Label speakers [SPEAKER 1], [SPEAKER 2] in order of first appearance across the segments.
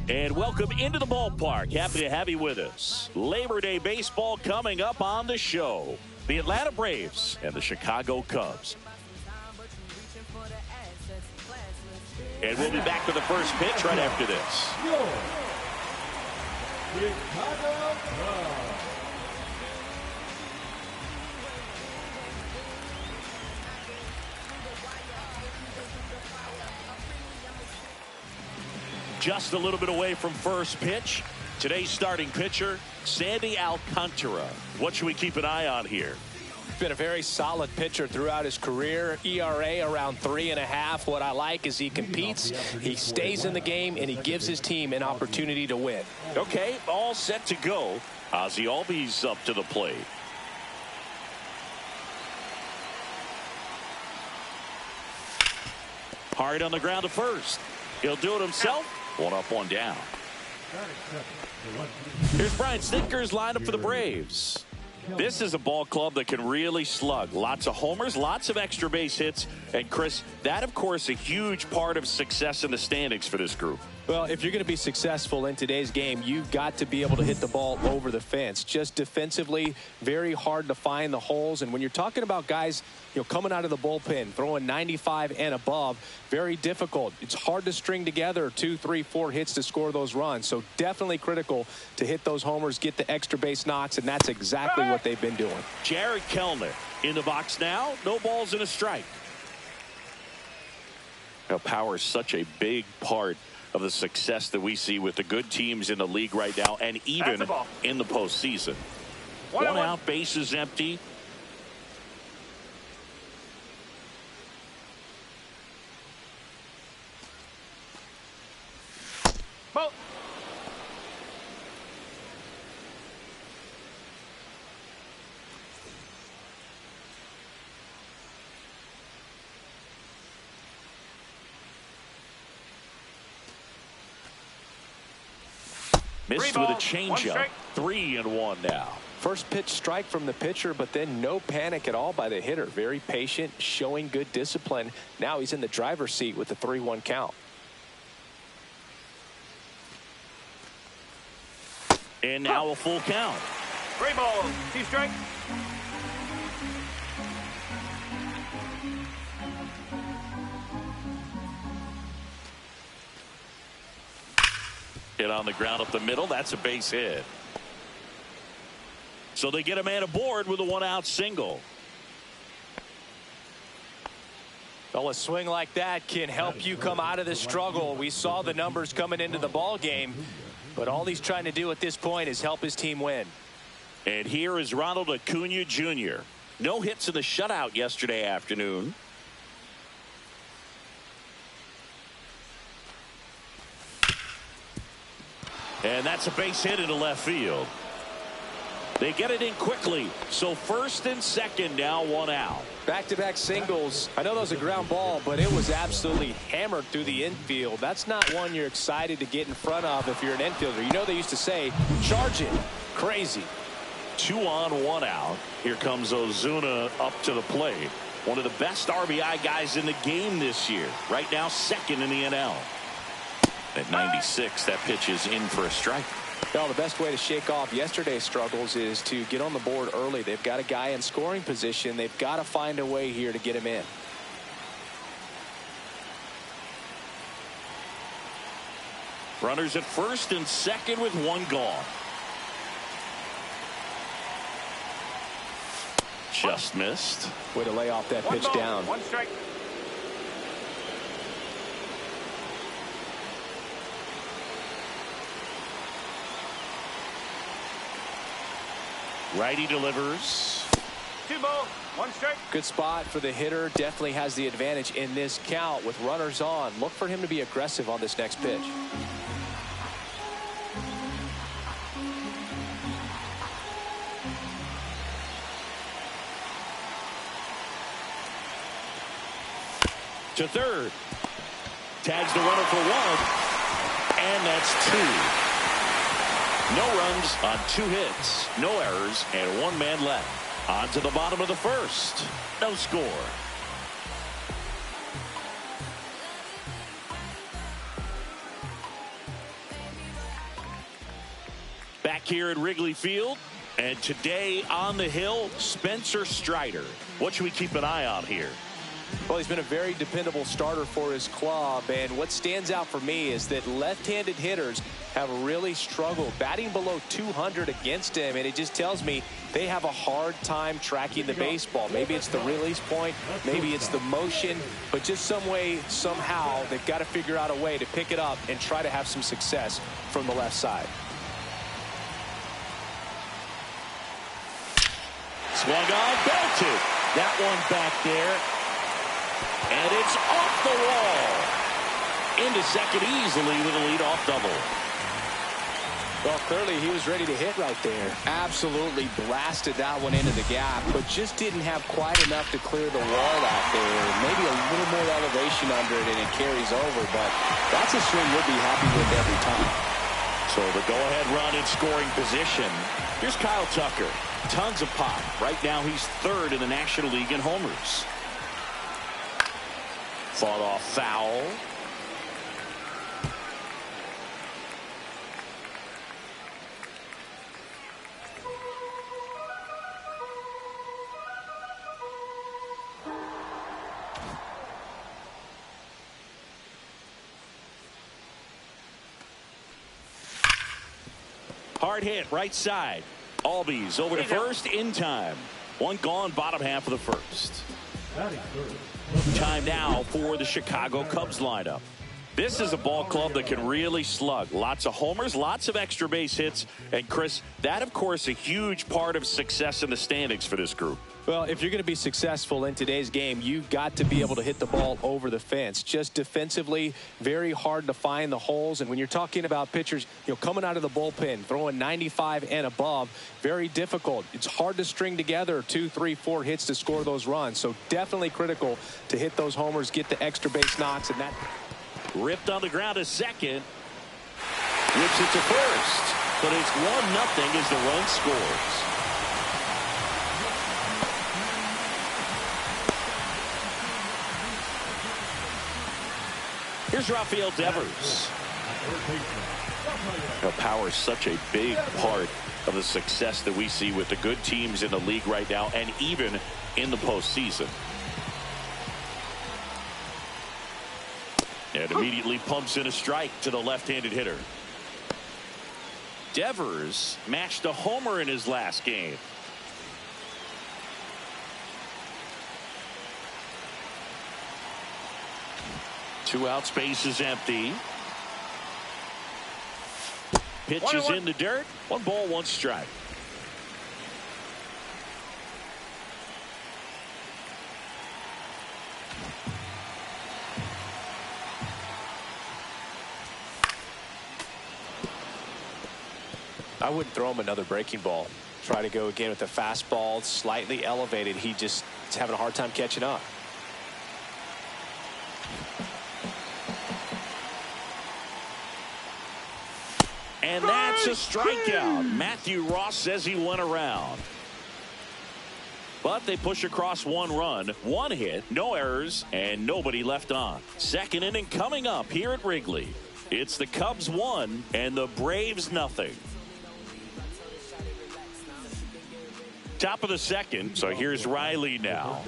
[SPEAKER 1] And welcome into the ballpark. Happy to have you with us. Labor Day baseball coming up on the show. The Atlanta Braves and the Chicago Cubs. And we'll be back to the first pitch right after this. Chicago Cubs. Just a little bit away from first pitch. Today's starting pitcher, Sandy Alcantara. What should we keep an eye on here?
[SPEAKER 2] Been a very solid pitcher throughout his career. ERA around 3.5. What I like is he competes, he stays in the game, and he gives his team an opportunity to win.
[SPEAKER 1] Okay, all set to go. Ozzie Albies up to the plate. Hard on the ground to first. He'll do it himself. One up, one down. Here's Brian Snitker's lineup for the Braves. This is a ball club that can really slug. Lots of homers, lots of extra base hits. And, Chris, that, of course, a huge part of success in the standings for this group.
[SPEAKER 2] Well, if you're going to be successful in today's game, you've got to be able to hit the ball over the fence. Just defensively, very hard to find the holes. And when you're talking about guys, coming out of the bullpen, throwing 95 and above, very difficult. It's hard to string together 2, 3, 4 hits to score those runs. So definitely critical to hit those homers, get the extra base knocks, and that's exactly what they've been doing.
[SPEAKER 1] Jared Kellner in the box now. No balls and a strike. Now, power is such a big part of the success that we see with the good teams in the league right now, and even in the postseason. One out, base is empty.
[SPEAKER 3] Ball.
[SPEAKER 1] Missed with a changeup. 3-1 now.
[SPEAKER 2] First pitch strike from the pitcher, but then no panic at all by the hitter. Very patient, showing good discipline. Now he's in the driver's seat with the 3-1 count.
[SPEAKER 1] And now a full count.
[SPEAKER 3] 3 balls, 2 strikes.
[SPEAKER 1] Hit on the ground up the middle. That's a base hit. So they get a man aboard with a 1-out single.
[SPEAKER 2] Well, a swing like that can help you come out of the struggle. We saw the numbers coming into the ball game, but all he's trying to do at this point is help his team win.
[SPEAKER 1] And here is Ronald Acuna Jr. No hits in the shutout yesterday afternoon. And that's a base hit into left field. They get it in quickly. So first and second, now 1 out.
[SPEAKER 2] Back-to-back singles. I know that was a ground ball, but it was absolutely hammered through the infield. That's not one you're excited to get in front of if you're an infielder. You know they used to say, charge it. Crazy.
[SPEAKER 1] 2 on, 1 out. Here comes Ozuna up to the plate. One of the best RBI guys in the game this year. Right now, second in the NL. At 96, that pitch is in for a strike.
[SPEAKER 2] Well, the best way to shake off yesterday's struggles is to get on the board early. They've got a guy in scoring position. They've got to find a way here to get him in.
[SPEAKER 1] Runners at first and second with 1 gone. Just missed.
[SPEAKER 2] Way to lay off that pitch down.
[SPEAKER 3] 1 strike.
[SPEAKER 1] Righty delivers.
[SPEAKER 3] 2 balls, 1 strike.
[SPEAKER 2] Good spot for the hitter. Definitely has the advantage in this count with runners on. Look for him to be aggressive on this next pitch.
[SPEAKER 1] To third. Tags the runner for 1. And that's 2. No runs on 2 hits, no errors, and 1 man left. On to the bottom of the first. No score. back here at Wrigley Field. And today on the hill, Spencer Strider. What should we keep an eye on here?
[SPEAKER 2] Well, he's been a very dependable starter for his club, and what stands out for me is that left-handed hitters have really struggled batting below 200 against him, and it just tells me they have a hard time tracking the baseball. Maybe it's the release point, maybe it's the motion, but just some way, somehow, they've got to figure out a way to pick it up and try to have some success from the left side.
[SPEAKER 1] Swung on, belted. That one back there. And it's off the wall. Into second easily with a leadoff double.
[SPEAKER 2] Well, clearly he was ready to hit right there. Absolutely blasted that one into the gap, but just didn't have quite enough to clear the wall out there. Maybe a little more elevation under it and it carries over, but that's a swing you'll be happy with every time.
[SPEAKER 1] So the go-ahead run in scoring position. Here's Kyle Tucker. Tons of pop. Right now he's third in the National League in homers. Fought off foul. Hard hit right side. Albies over to first in time. One gone, bottom half of the first. Time now for the Chicago Cubs lineup. This is a ball club that can really slug. Lots of homers, lots of extra base hits. And Chris, that of course a huge part of success in the standings for this group.
[SPEAKER 2] Well, if you're going to be successful in today's game, you've got to be able to hit the ball over the fence. Just defensively, very hard to find the holes. And when you're talking about pitchers, coming out of the bullpen, throwing 95 and above, very difficult. It's hard to string together 2, 3, 4 hits to score those runs. So definitely critical to hit those homers, get the extra base knocks, and that.
[SPEAKER 1] Ripped on the ground a second. Whips it to first. But it's 1-0 as the run scores. Here's Rafael Devers. Power is such a big part of the success that we see with the good teams in the league right now and even in the postseason. And immediately pumps in a strike to the left-handed hitter. Devers matched a homer in his last game. Two out, space is empty. Pitches in the dirt. 1 ball, 1 strike.
[SPEAKER 2] I wouldn't throw him another breaking ball. Try to go again with the fastball, slightly elevated. He just is having a hard time catching up.
[SPEAKER 1] And that's a strikeout. Matthew Ross says he went around. But they push across 1 run, 1 hit, no errors, and nobody left on. Second inning coming up here at Wrigley. It's the Cubs 1 and the Braves 0. Top of the second, so here's Riley now.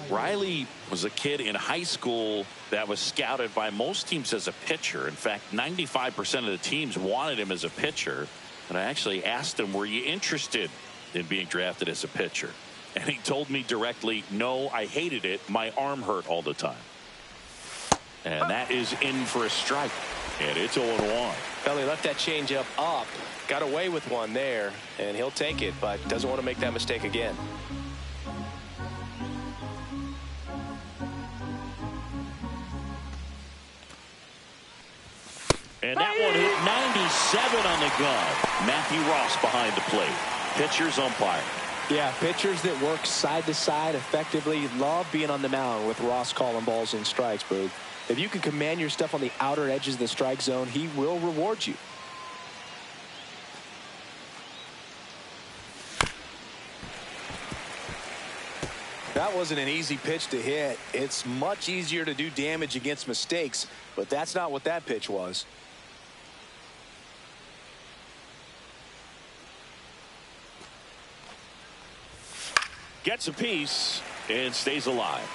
[SPEAKER 1] Riley was a kid in high school that was scouted by most teams as a pitcher. In fact, 95% of the teams wanted him as a pitcher. And I actually asked him, were you interested in being drafted as a pitcher? And he told me directly, no, I hated it. My arm hurt all the time. And that is in for a strike. And it's 0-1.
[SPEAKER 2] Well, he left that changeup up. Got away with one there, and he'll take it, but doesn't want to make that mistake again.
[SPEAKER 1] And that one hit 97 on the gun. Matthew Ross behind the plate. Pitcher's umpire.
[SPEAKER 2] Yeah, pitchers that work side to side effectively love being on the mound with Ross calling balls and strikes, Boog. If you can command your stuff on the outer edges of the strike zone, he will reward you. That wasn't an easy pitch to hit. It's much easier to do damage against mistakes, but that's not what that pitch was.
[SPEAKER 1] Gets a piece and stays alive.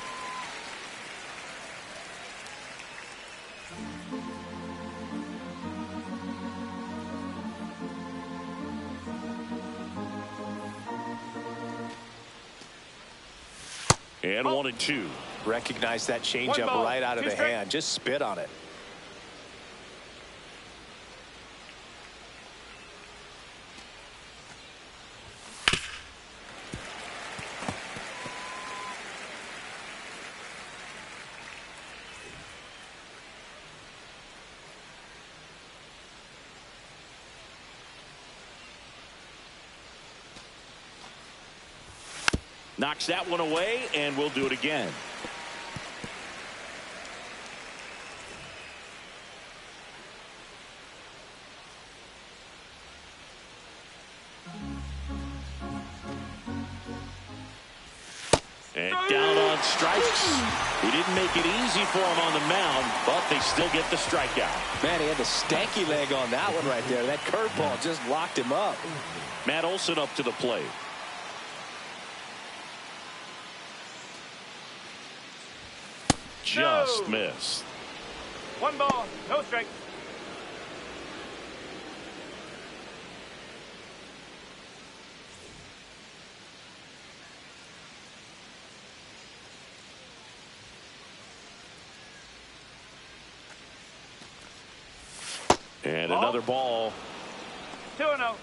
[SPEAKER 1] And 1-2.
[SPEAKER 2] Recognize that changeup right out of the hand. Just spit on it.
[SPEAKER 1] Knocks that one away, and we'll do it again. And down on strikes. He didn't make it easy for him on the mound, but they still get the strikeout.
[SPEAKER 2] Man, he had the stanky leg on that one right there. That curveball just locked him up.
[SPEAKER 1] Matt Olson up to the plate. Just missed.
[SPEAKER 3] 1 ball, no strike.
[SPEAKER 1] And another ball.
[SPEAKER 3] 2-0.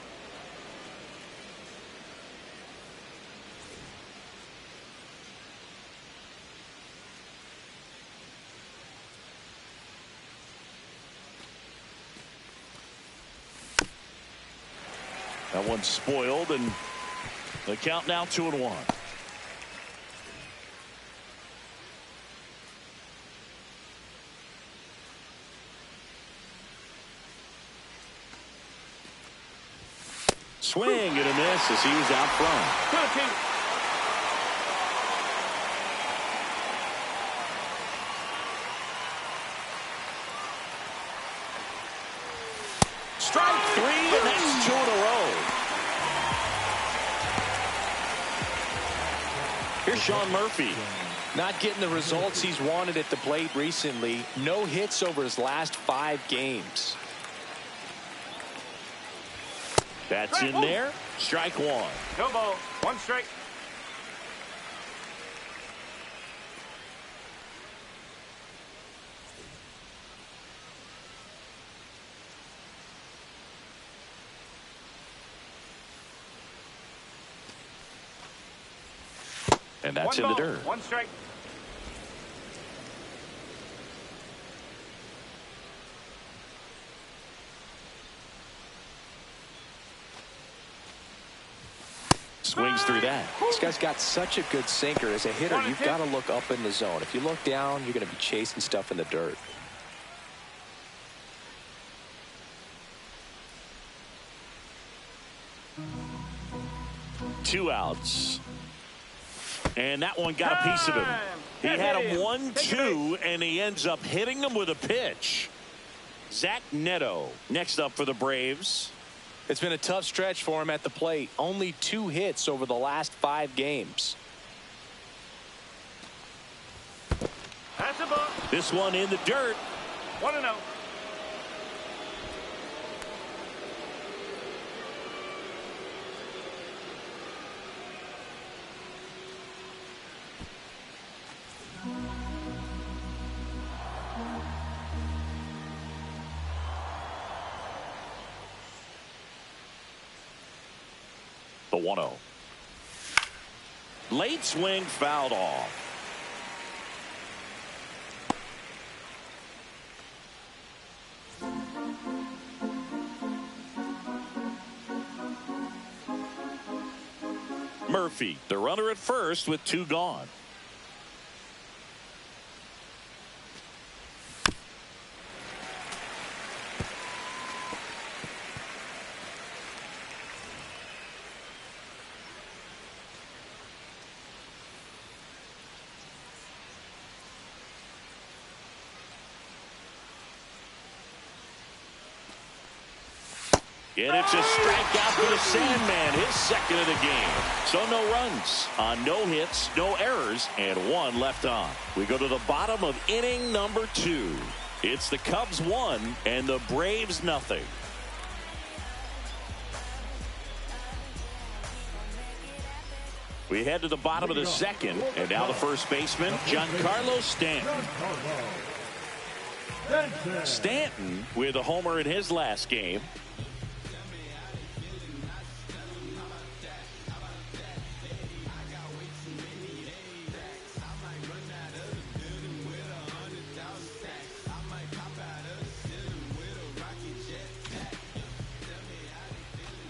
[SPEAKER 1] That one's spoiled, and the count now 2-1. Swing and a miss as he was out front.
[SPEAKER 3] 2-2.
[SPEAKER 1] Strike 3, and that's 2 in a row. Here's Sean Murphy.
[SPEAKER 2] Not getting the results he's wanted at the plate recently. No hits over his last 5 games.
[SPEAKER 1] That's in there. Strike 1.
[SPEAKER 3] No ball, 1 strike.
[SPEAKER 1] And that's
[SPEAKER 3] 1
[SPEAKER 1] in the
[SPEAKER 3] ball,
[SPEAKER 1] dirt.
[SPEAKER 3] 1 strike.
[SPEAKER 1] Swings through that.
[SPEAKER 2] This guy's got such a good sinker. As a hitter,
[SPEAKER 3] 1-2.
[SPEAKER 2] you've got to look up in the zone. If you look down, you're going to be chasing stuff in the dirt.
[SPEAKER 1] Two outs. And that one got a piece of him. He had him 1-2, and he ends up hitting him with a pitch. Zach Neto next up for the Braves.
[SPEAKER 2] It's been a tough stretch for him at the plate. Only 2 hits over the last 5 games.
[SPEAKER 3] That's a ball.
[SPEAKER 1] This one in the dirt.
[SPEAKER 3] 1-0.
[SPEAKER 1] The 1-0. Late swing fouled off. Murphy, the runner at first with 2 gone. And it's a strikeout for the Sandman, his second of the game. So no runs on no hits, no errors, and one left on. We go to the bottom of inning number 2. It's the Cubs 1 and the Braves nothing. We head to the bottom of the second, and now the first baseman, Giancarlo Stanton. Stanton with a homer in his last game.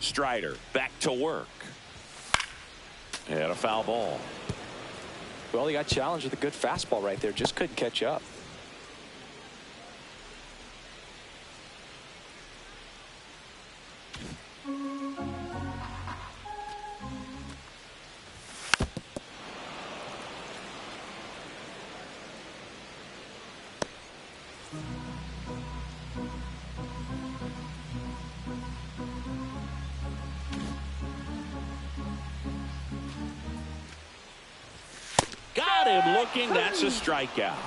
[SPEAKER 1] Strider back to work. And a foul ball.
[SPEAKER 2] Well, he got challenged with a good fastball right there. Just couldn't catch up.
[SPEAKER 1] Got him looking. That's a strikeout.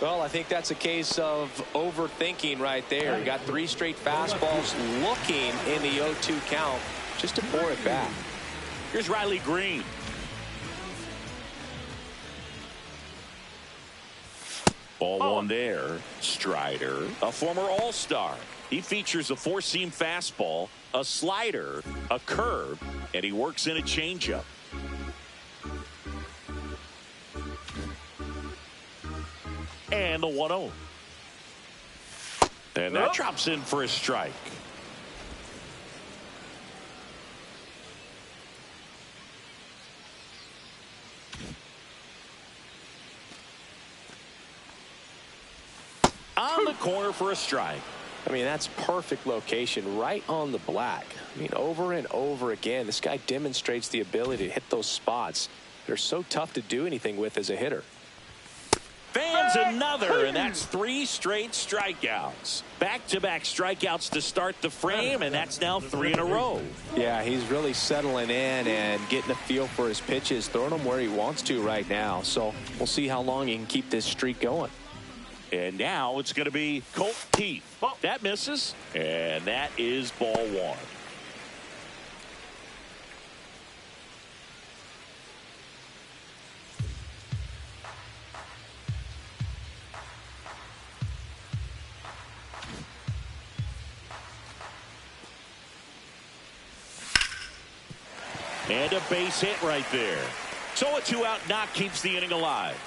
[SPEAKER 2] Well, I think that's a case of overthinking right there. He got 3 straight fastballs looking in the 0-2 count just to pour it back.
[SPEAKER 1] Here's Riley Green. Ball one there. Strider, a former All-Star. He features a 4-seam fastball, a slider, a curve, and he works in a changeup. And the 1-0. And that drops in for a strike. On the corner for a strike.
[SPEAKER 2] I mean, that's perfect location right on the black. I mean, over and over again, this guy demonstrates the ability to hit those spots that are so tough to do anything with as a hitter.
[SPEAKER 1] Fans another, and that's 3 straight strikeouts. Back-to-back strikeouts to start the frame, and that's now 3 in a row.
[SPEAKER 2] Yeah, he's really settling in and getting a feel for his pitches, throwing them where he wants to right now. So we'll see how long he can keep this streak going.
[SPEAKER 1] And now it's going to be Colt Teeth. That misses, and that is ball 1. And a base hit right there. So a 2-out knock keeps the inning alive.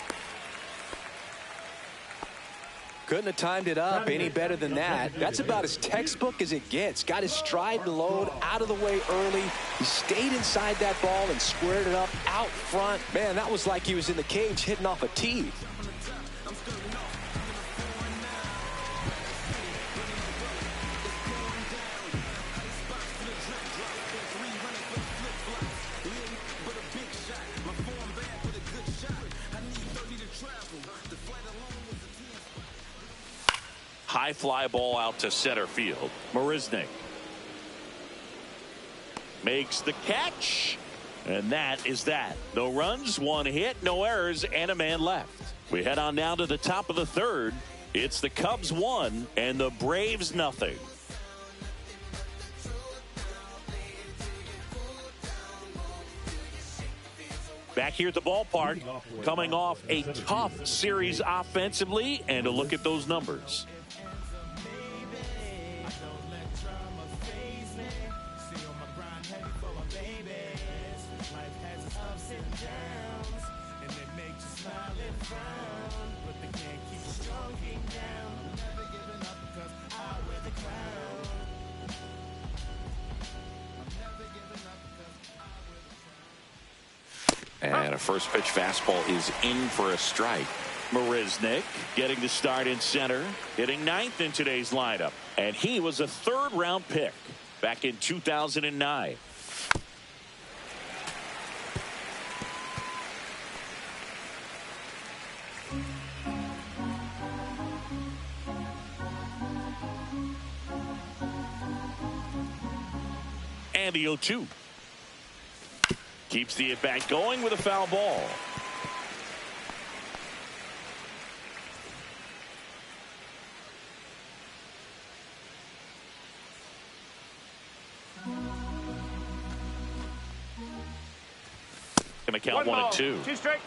[SPEAKER 2] Couldn't have timed it up any better than that. That's about as textbook as it gets. Got his stride and load out of the way early. He stayed inside that ball and squared it up out front. Man, that was like he was in the cage hitting off a tee.
[SPEAKER 1] High fly ball out to center field. Marisnik makes the catch, and that is that. No runs, 1 hit, no errors, and a man left. We head on down to the top of the 3rd. It's the Cubs 1 and the Braves nothing. Back here at the ballpark, coming off a tough series offensively, and a look at those numbers. And a first pitch fastball is in for a strike. Marisnik getting the start in center, hitting 9th in today's lineup. And he was a 3rd-round pick back in 2009. the 0-2. Keeps the at-bat going with a foul ball. Gonna count 1-2.
[SPEAKER 3] 2 strikes.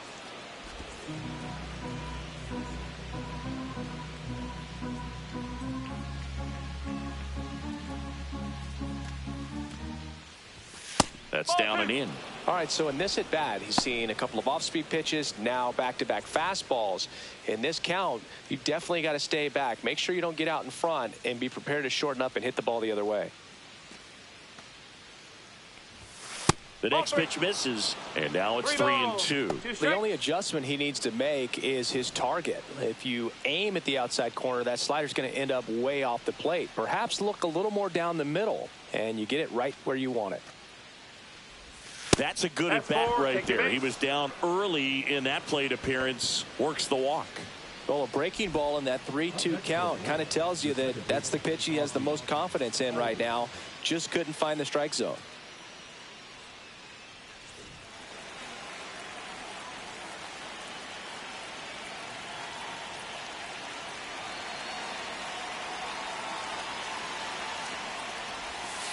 [SPEAKER 1] That's down and in.
[SPEAKER 2] All right, so in this at bat, he's seen a couple of off-speed pitches, now back-to-back fastballs. In this count, you definitely got to stay back. Make sure you don't get out in front and be prepared to shorten up and hit the ball the other way.
[SPEAKER 1] The next pitch misses, and now it's 3-2.
[SPEAKER 2] The only adjustment he needs to make is his target. If you aim at the outside corner, that slider's going to end up way off the plate. Perhaps look a little more down the middle, and you get it right where you want it.
[SPEAKER 1] That's a good at-bat right there. He was down early in that plate appearance. Works the walk.
[SPEAKER 2] Well, a breaking ball in that 3-2 count kind of tells you that that's the pitch he has the most confidence in right now. Just couldn't find the strike zone.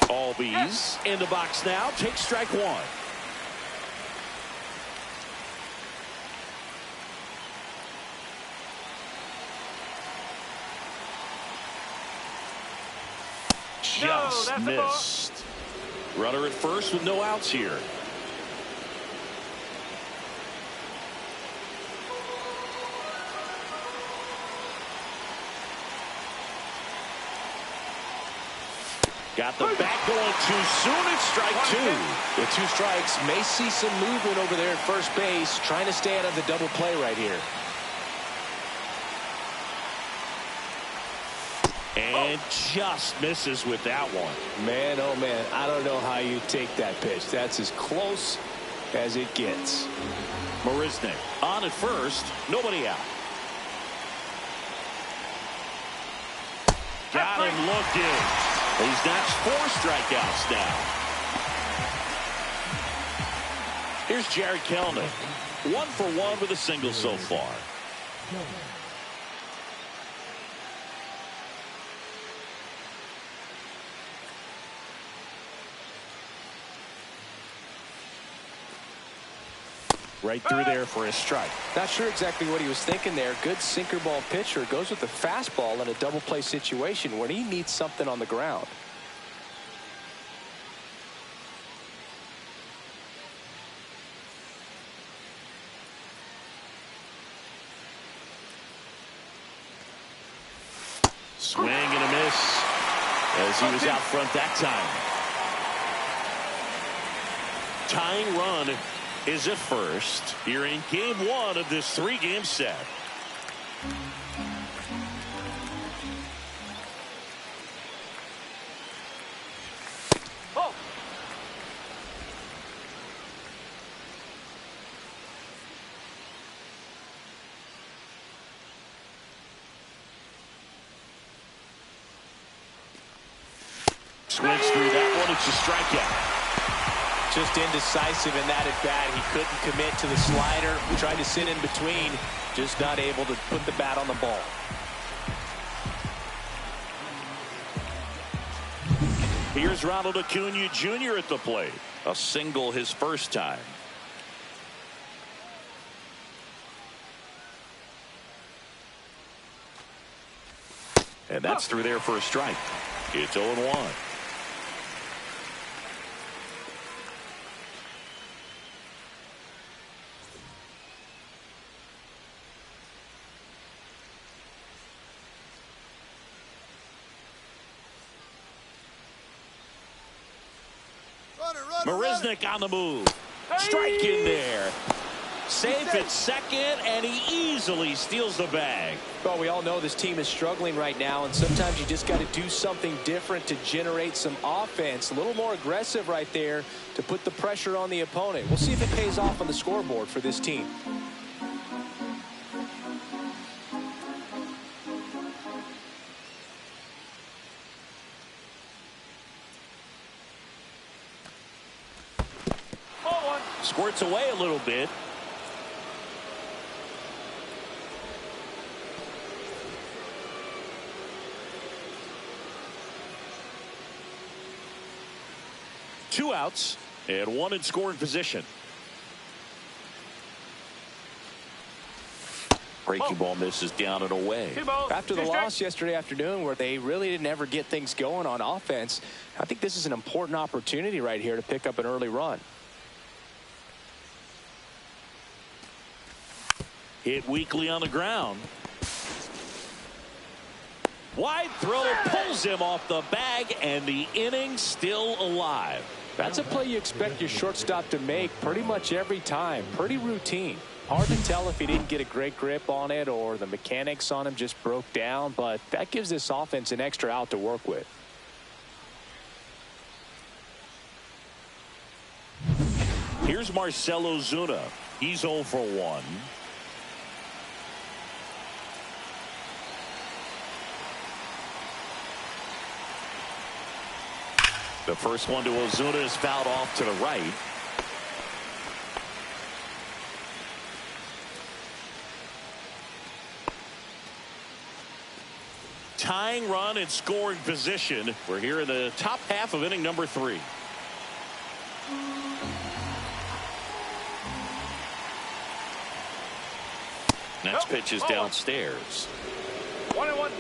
[SPEAKER 1] Albies in the box now. Takes strike one. Just missed. Runner at first with no outs here. Got the bat going too soon. It's strike two.
[SPEAKER 2] With 2 strikes, may see some movement over there at first base, trying to stay out of the double play right here.
[SPEAKER 1] And just misses with that one.
[SPEAKER 2] Man, oh man, I don't know how you take that pitch. That's as close as it gets.
[SPEAKER 1] Marisnik on at first, nobody out. Got him looking. He's notched 4 strikeouts now. Here's Jared Kelnick. 1 for 1 with a single so far. Right through there for a strike.
[SPEAKER 2] Not sure exactly what he was thinking there. Good sinker ball pitcher goes with the fastball in a double play situation when he needs something on the ground.
[SPEAKER 1] Swing and a miss as he was out front that time. Tying run is at first here in game 1 of this 3-game set.
[SPEAKER 3] Oh.
[SPEAKER 1] Swings through that one. It's a strikeout.
[SPEAKER 2] Just indecisive in that at bat. He couldn't commit to the slider. Tried to sit in between. Just not able to put the bat on the ball.
[SPEAKER 1] Here's Ronald Acuna Jr. at the plate. A single his first time. And that's through there for a strike. It's 0-1. Marisnik on the move. Strike in there. Safe at second, and he easily steals the bag.
[SPEAKER 2] Well, we all know this team is struggling right now, and sometimes you just got to do something different to generate some offense. A little more aggressive right there to put the pressure on the opponent. We'll see if it pays off on the scoreboard for this team.
[SPEAKER 1] squirts away a little bit. Two outs and one in scoring position. Breaking ball misses down and away.
[SPEAKER 2] After the loss yesterday afternoon where they really didn't ever get things going on offense, I think this is an important opportunity right here to pick up an early run.
[SPEAKER 1] Hit weakly on the ground. Wide throw pulls him off the bag, and the inning still alive.
[SPEAKER 2] That's a play you expect your shortstop to make pretty much every time. Pretty routine. Hard to tell if he didn't get a great grip on it or the mechanics on him just broke down, but that gives this offense an extra out to work with.
[SPEAKER 1] Here's Marcell Ozuna. He's 0 for 1. The first one to Ozuna is fouled off to the right. Tying run in scoring position. We're here in the top half of inning number 3. Next pitch is downstairs.
[SPEAKER 3] 1-1.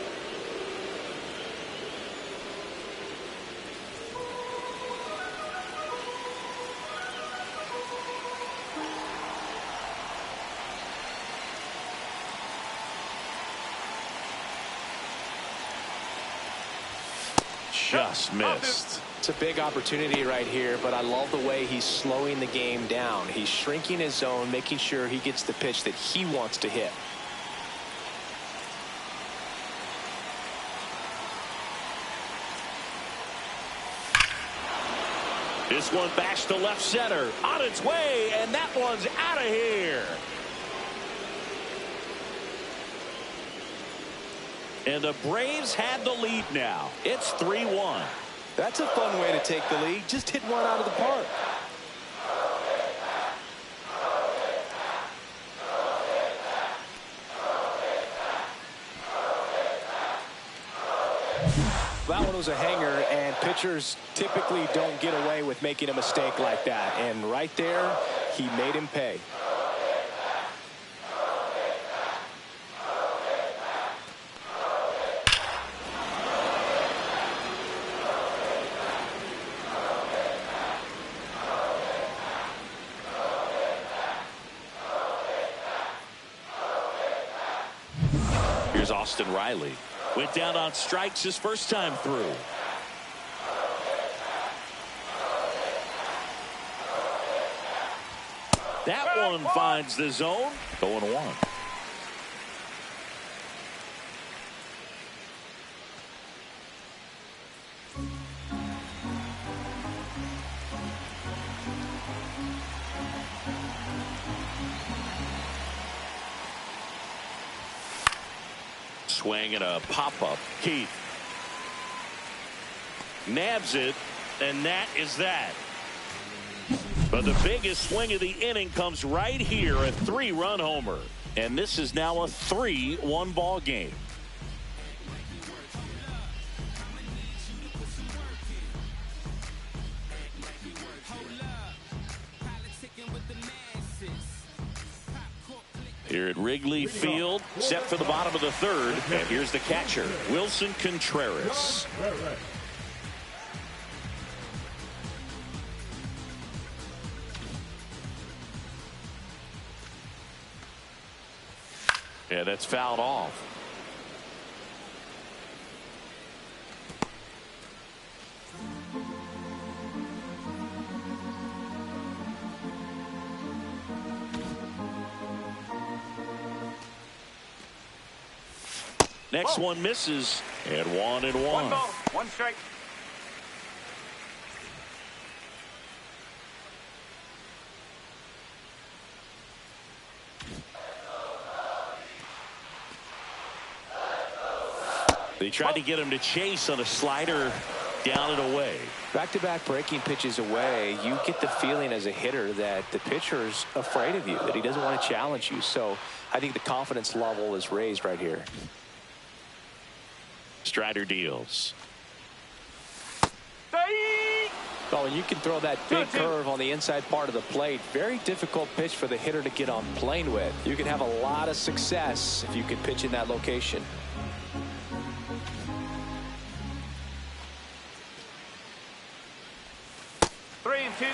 [SPEAKER 1] Just missed.
[SPEAKER 2] It's a big opportunity right here, but I love the way he's slowing the game down. He's shrinking his zone, making sure he gets the pitch that he wants to hit.
[SPEAKER 1] This one bashed to left center. On its way, and that one's out of here. And the Braves had the lead now. It's 3-1.
[SPEAKER 2] That's a fun way to take the lead. Just hit one out of the park. That one was a hanger, and pitchers typically don't get away with making a mistake like that. And right there, he made him pay.
[SPEAKER 1] Here's Austin Riley. Went down on strikes his first time through. That one finds the zone. 0-1. Swing and a pop-up. Keith nabs it, and that is that. But the biggest swing of the inning comes right here, a 3-run homer. And this is now a 3-1 ball game. Here at Wrigley Field, set for the bottom of the 3rd. And here's the catcher, Wilson Contreras. Yeah, that's fouled off. Next one misses, and 1-1.
[SPEAKER 3] 1 ball, 1 strike.
[SPEAKER 1] They tried to get him to chase on a slider down and away.
[SPEAKER 2] Back-to-back breaking pitches away, you get the feeling as a hitter that the pitcher's afraid of you, that he doesn't want to challenge you. So I think the confidence level is raised right here.
[SPEAKER 1] Strider deals.
[SPEAKER 2] Oh, and you can throw that big curve on the inside part of the plate. Very difficult pitch for the hitter to get on plane with. You can have a lot of success if you can pitch in that location.
[SPEAKER 3] Three and two.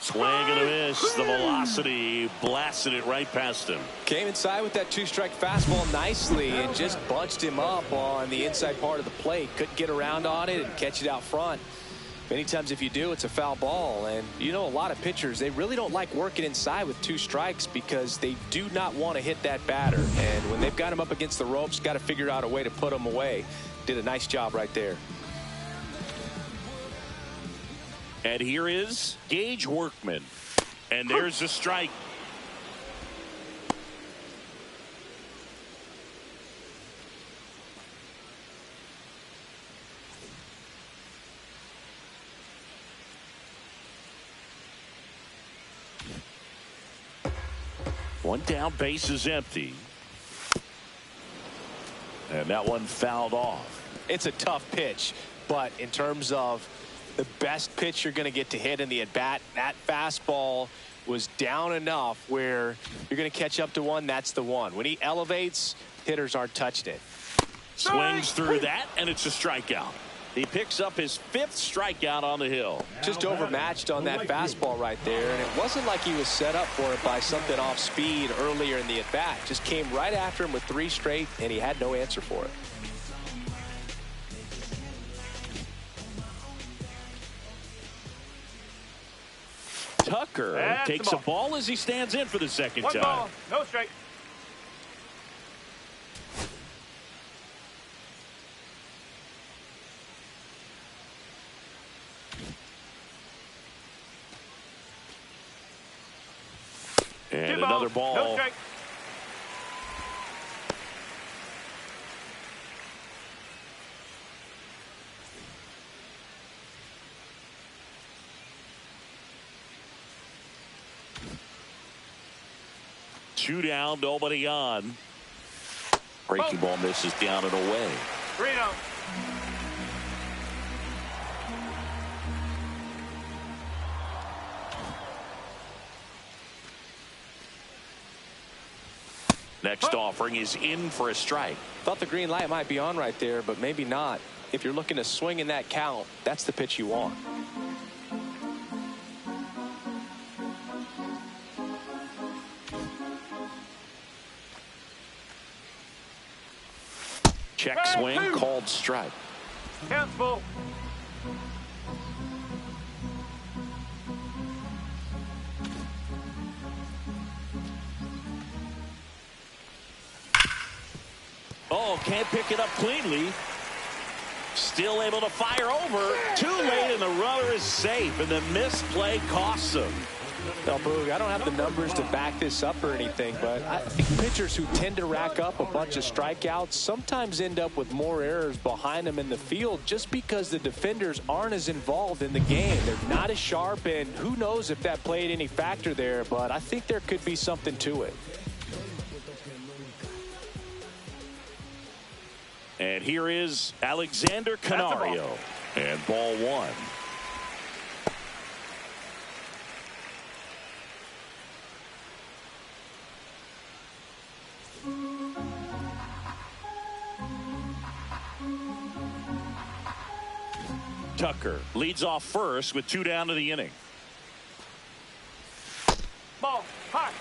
[SPEAKER 1] Swing and a miss. The velocity blasted it right past him.
[SPEAKER 2] Came inside with that two-strike fastball nicely and just bunched him up on the inside part of the plate. Couldn't get around on it and catch it out front. Many times if you do, it's a foul ball. And you know, a lot of pitchers, they really don't like working inside with two strikes because they do not want to hit that batter. And when they've got him up against the ropes, got to figure out a way to put him away. Did a nice job right there.
[SPEAKER 1] And here is Gage Workman. And there's the strike. One down, base is empty. And that one fouled off.
[SPEAKER 2] It's a tough pitch, but in terms of the best pitch you're going to get to hit in the at-bat, that fastball was down enough where you're going to catch up to one. That's the one. When he elevates, hitters aren't touching it.
[SPEAKER 1] Swings through that, and it's a strikeout. He picks up his 5th strikeout on the hill.
[SPEAKER 2] Just overmatched on that fastball right there, and it wasn't like he was set up for it by something off speed earlier in the at-bat. Just came right after him with 3 straight, and he had no answer for it.
[SPEAKER 1] Tucker takes a ball as he stands in for the second time.
[SPEAKER 3] One ball, no strike.
[SPEAKER 1] And another ball.
[SPEAKER 3] No strike.
[SPEAKER 1] Two down, nobody on. Breaking ball misses down and away.
[SPEAKER 3] 3-0.
[SPEAKER 1] Next offering is in for a strike.
[SPEAKER 2] Thought the green light might be on right there, but maybe not. If you're looking to swing in that count, that's the pitch you want.
[SPEAKER 1] Check swing, called strike.
[SPEAKER 3] Count's full.
[SPEAKER 1] Oh, can't pick it up cleanly. Still able to fire over. Too late, and the runner is safe, and the misplay costs him.
[SPEAKER 2] Now, Boog, I don't have the numbers to back this up or anything, but I think pitchers who tend to rack up a bunch of strikeouts sometimes end up with more errors behind them in the field just because the defenders aren't as involved in the game. They're not as sharp, and who knows if that played any factor there, but I think there could be something to it.
[SPEAKER 1] And here is Alexander Canario. And ball one. Tucker leads off first with 2 down to the inning.
[SPEAKER 3] Ball, high.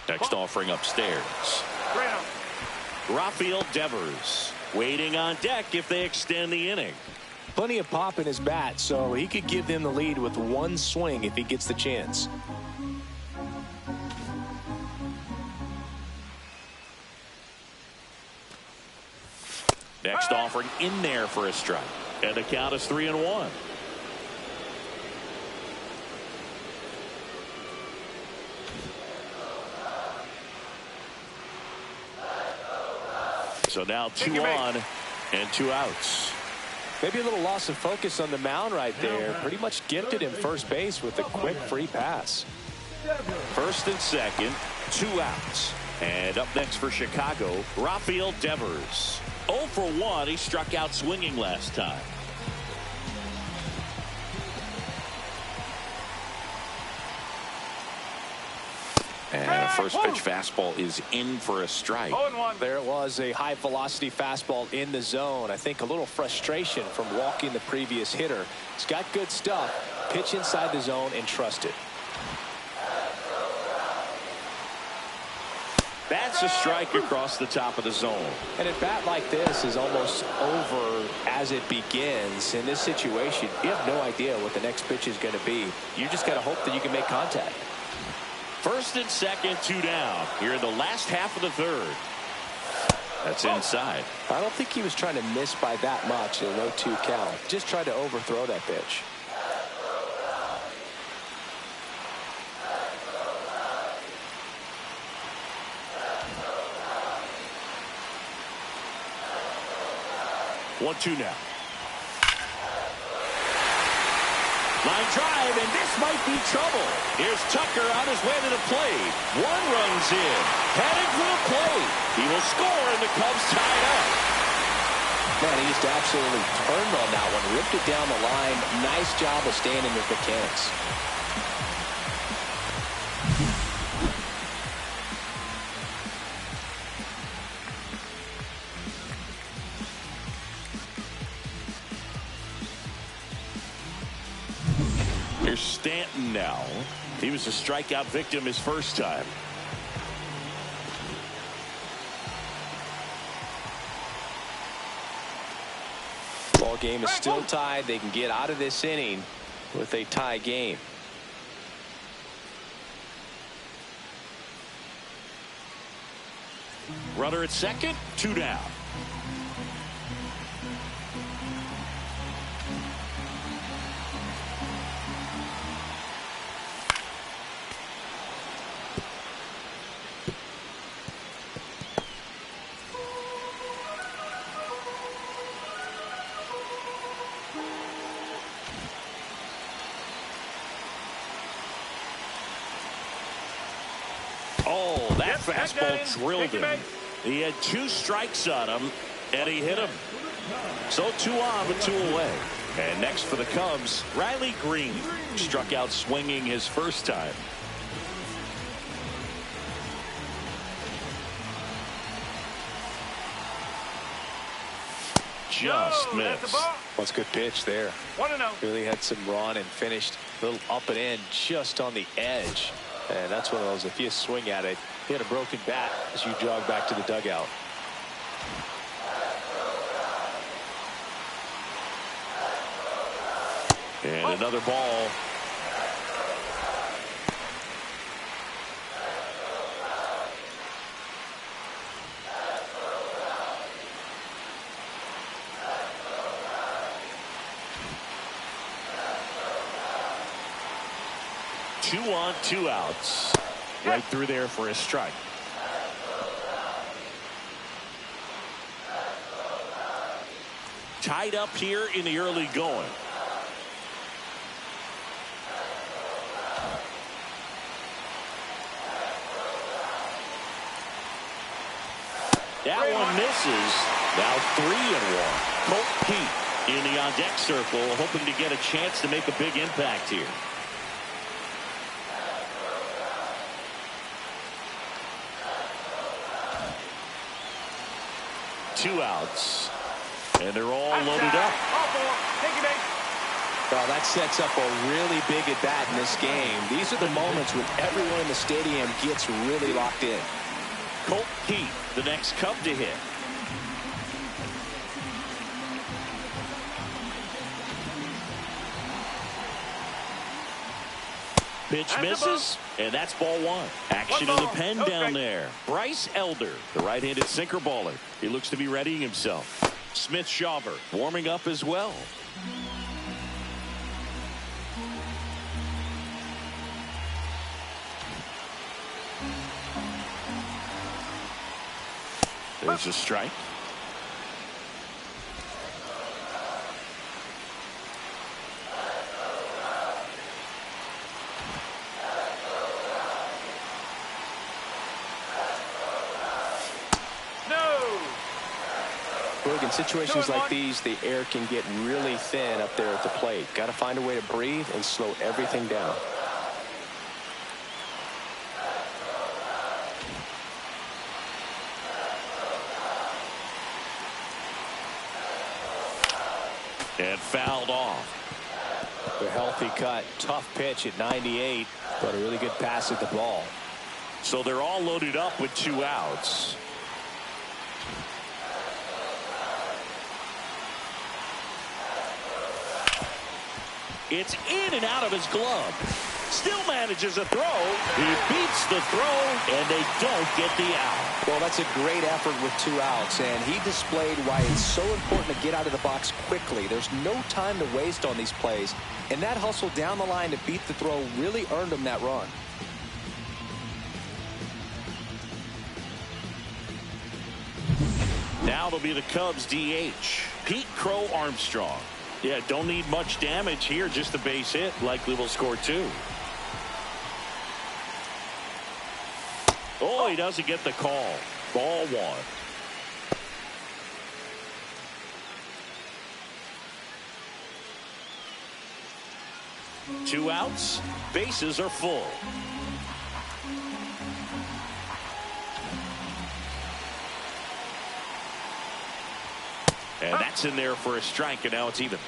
[SPEAKER 1] Next offering upstairs. Rafael Devers waiting on deck if they extend the inning.
[SPEAKER 2] Plenty of pop in his bat, so he could give them the lead with one swing if he gets the chance.
[SPEAKER 1] next offering in there for a strike. And the count is 3-1. So now 2 on and 2 outs.
[SPEAKER 2] Maybe a little loss of focus on the mound right there. Pretty much gifted him first base with a quick free pass.
[SPEAKER 1] First and second, 2 outs. And up next for Chicago, Rafael Devers. 0 for 1. He struck out swinging last time. And a first pitch fastball is in for a strike.
[SPEAKER 2] There it was, a high velocity fastball in the zone. I think a little frustration from walking the previous hitter. He's got good stuff. Pitch inside the zone and trust it.
[SPEAKER 1] That's a strike across the top of the zone.
[SPEAKER 2] And a bat like this is almost over as it begins. In this situation, you have no idea what the next pitch is going to be. You just got to hope that you can make contact.
[SPEAKER 1] First and second, 2 down. Here in the last half of the third. That's inside.
[SPEAKER 2] I don't think he was trying to miss by that much in a 0-2 count. Just tried to overthrow that pitch.
[SPEAKER 1] One, 2 now. Line drive, and this might be trouble. Here's Tucker on his way to the plate. 1 run's in. Headed for the plate. He will score, and the Cubs tied up.
[SPEAKER 2] Man, he just absolutely turned on that one. Ripped it down the line. Nice job of staying in his mechanics.
[SPEAKER 1] Here's Stanton now. He was a strikeout victim his first time.
[SPEAKER 2] Ball game is still tied. They can get out of this inning with a tie game.
[SPEAKER 1] Runner at second, 2 down. Oh, that fastball drilled him. He had 2 strikes on him, and he hit him. So 2 on, but 2 away. And next for the Cubs, Riley Green struck out swinging his first time. Just missed.
[SPEAKER 2] That's a good pitch there.
[SPEAKER 3] 1-0.
[SPEAKER 2] Really had some run and finished a little up and in just on the edge. And that's one of those, if you swing at it, you had a broken bat as you jog back to the dugout.
[SPEAKER 1] And another ball. Two on, 2 outs. Right through there for a strike. Tied up here in the early going. That one misses. Now 3-1. Colt Pete in the on-deck circle, hoping to get a chance to make a big impact here. Two outs, and they're all loaded up.
[SPEAKER 2] Well, that sets up a really big at bat in this game. These are the moments when everyone in the stadium gets really locked in.
[SPEAKER 1] Colt Pete, the next Cub to hit. Pitch misses, and that's ball 1. Action in the pen down there. Bryce Elder, the right-handed sinker baller. He looks to be readying himself. Smith-Shawver warming up as well. There's a strike.
[SPEAKER 2] In situations like these, the air can get really thin up there at the plate. Got to find a way to breathe and slow everything down.
[SPEAKER 1] And fouled off.
[SPEAKER 2] A healthy cut. Tough pitch at 98, but a really good pass at the ball.
[SPEAKER 1] So they're all loaded up with 2 outs. It's in and out of his glove. Still manages a throw. He beats the throw, and they don't get the out.
[SPEAKER 2] Well, that's a great effort with 2 outs, and he displayed why it's so important to get out of the box quickly. There's no time to waste on these plays, and that hustle down the line to beat the throw really earned him that run.
[SPEAKER 1] Now it'll be the Cubs DH, Pete Crow Armstrong. Yeah, don't need much damage here, just a base hit. Likely will score 2. Oh, he doesn't get the call. Ball 1. Two outs, bases are full. And that's in there for a strike, and now it's even.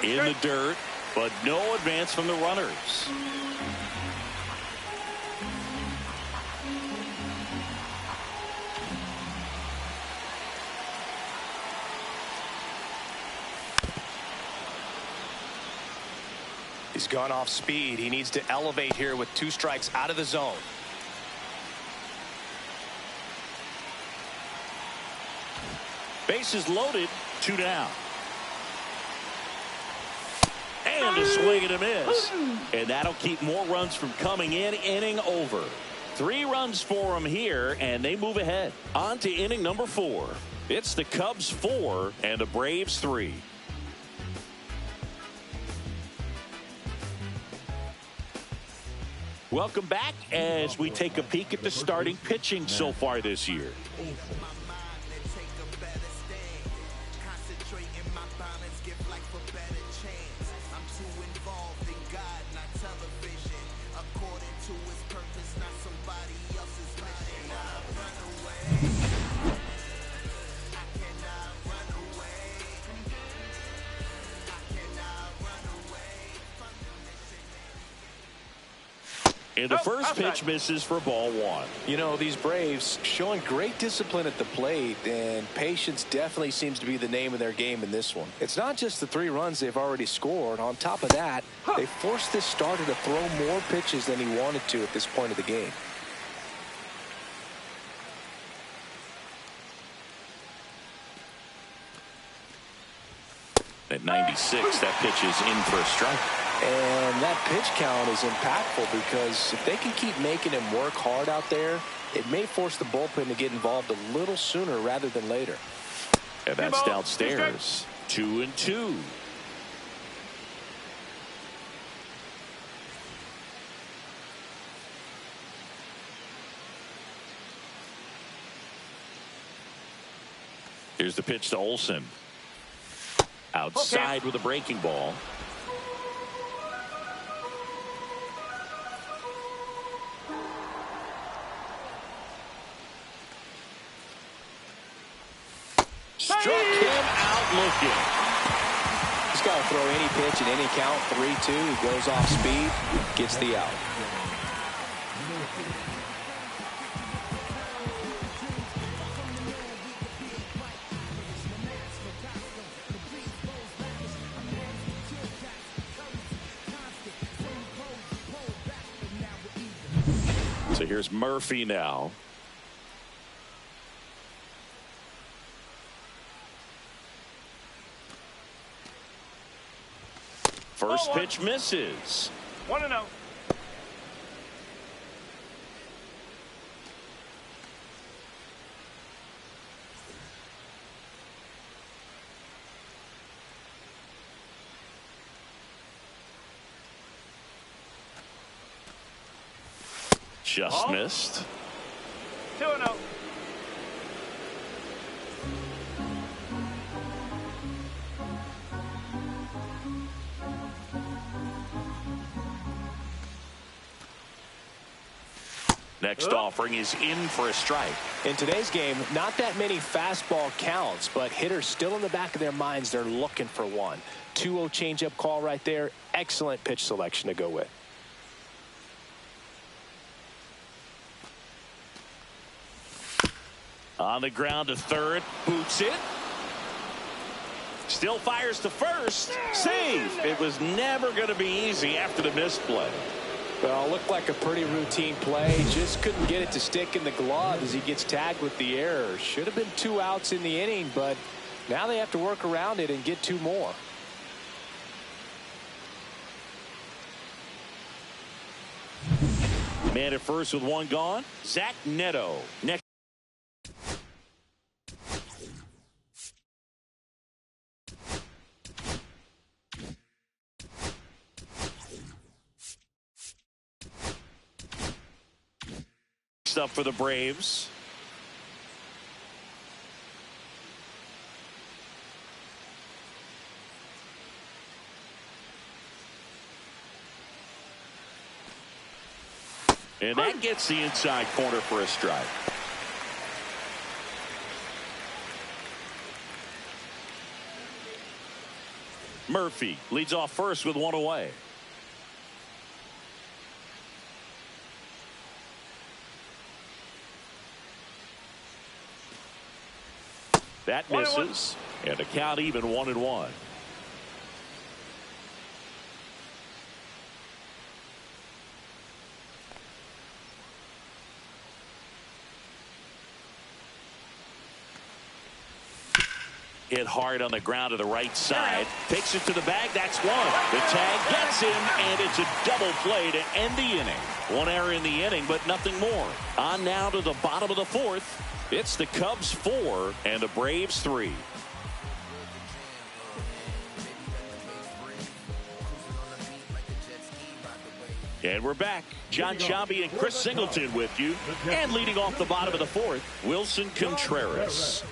[SPEAKER 1] In the dirt, but no advance from the runners.
[SPEAKER 2] He's gone off speed. He needs to elevate here with 2 strikes out of the zone.
[SPEAKER 1] Bases loaded, 2 down. And a swing and a miss. And that'll keep more runs from coming in. Inning over. 3 runs for them here, and they move ahead. On to inning number 4. It's the Cubs 4 and the Braves 3. Welcome back as we take a peek at the starting pitching so far this year. And the first pitch misses for ball 1.
[SPEAKER 2] You know, these Braves showing great discipline at the plate, and patience definitely seems to be the name of their game in this one. It's not just the 3 runs they've already scored. On top of that, they forced this starter to throw more pitches than he wanted to at this point of the game.
[SPEAKER 1] At 96, that pitch is in for a strike.
[SPEAKER 2] And that pitch count is impactful because if they can keep making him work hard out there, it may force the bullpen to get involved a little sooner rather than later.
[SPEAKER 1] And that's downstairs. 2-2. Here's the pitch to Olsen. Outside with a breaking ball. Struck him out looking.
[SPEAKER 2] He's got to throw any pitch in any count. 3-2. He goes off speed, gets the out.
[SPEAKER 1] So here's Murphy now. First pitch misses.
[SPEAKER 3] 1-0.
[SPEAKER 1] Just missed.
[SPEAKER 3] 2-0.
[SPEAKER 1] Next offering is in for a strike.
[SPEAKER 2] In today's game, not that many fastball counts, but hitters still in the back of their minds, they're looking for one. 2-0 changeup call right there. Excellent pitch selection to go with.
[SPEAKER 1] On the ground to third, boots it. Still fires to first. Save. It was never going to be easy after the misplay.
[SPEAKER 2] Well, looked like a pretty routine play. Just couldn't get it to stick in the glove as he gets tagged with the error. Should have been 2 outs in the inning, but now they have to work around it and get 2 more.
[SPEAKER 1] Man at first with 1 gone. Zach Neto. Next up for the Braves. And that gets the inside corner for a strike. Murphy leads off first with 1 away. That misses. And a count even 1-1. Hit hard on the ground to the right side. Takes it to the bag. That's one. The tag gets him, and it's a double play to end the inning. 1 error in the inning, but nothing more. On now to the bottom of the 4th. It's the Cubs 4 and the Braves 3. And we're back. John Sciambi and Chris Singleton with you. And leading off the bottom of the 4th, Wilson Contreras.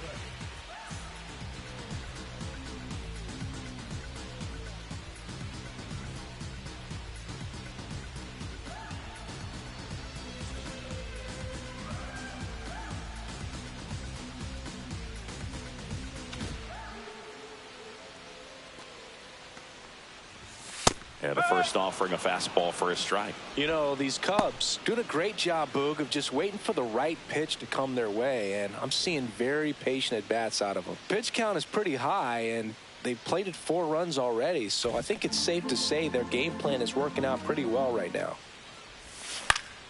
[SPEAKER 1] And the first offering a fastball for a strike.
[SPEAKER 2] You know, these Cubs doing a great job, Boog, of just waiting for the right pitch to come their way, and I'm seeing very patient at-bats out of them. Pitch count is pretty high, and they've plated 4 runs already, so I think it's safe to say their game plan is working out pretty well right now.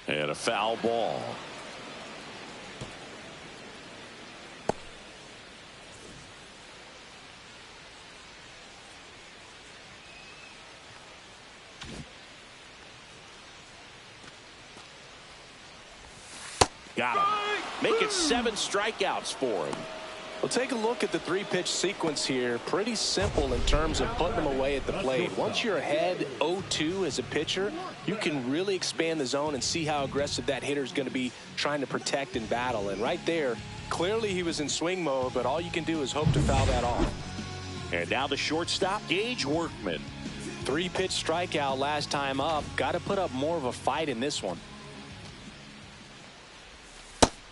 [SPEAKER 1] And a foul ball. Got him. Make it 7 strikeouts for him.
[SPEAKER 2] Well, take a look at the 3-pitch sequence here. Pretty simple in terms of putting them away at the plate. Once you're ahead 0-2 as a pitcher, you can really expand the zone and see how aggressive that hitter is going to be trying to protect and battle. And right there, clearly he was in swing mode, but all you can do is hope to foul that off.
[SPEAKER 1] And now the shortstop, Gage Workman.
[SPEAKER 2] 3-pitch strikeout last time up. Got to put up more of a fight in this one.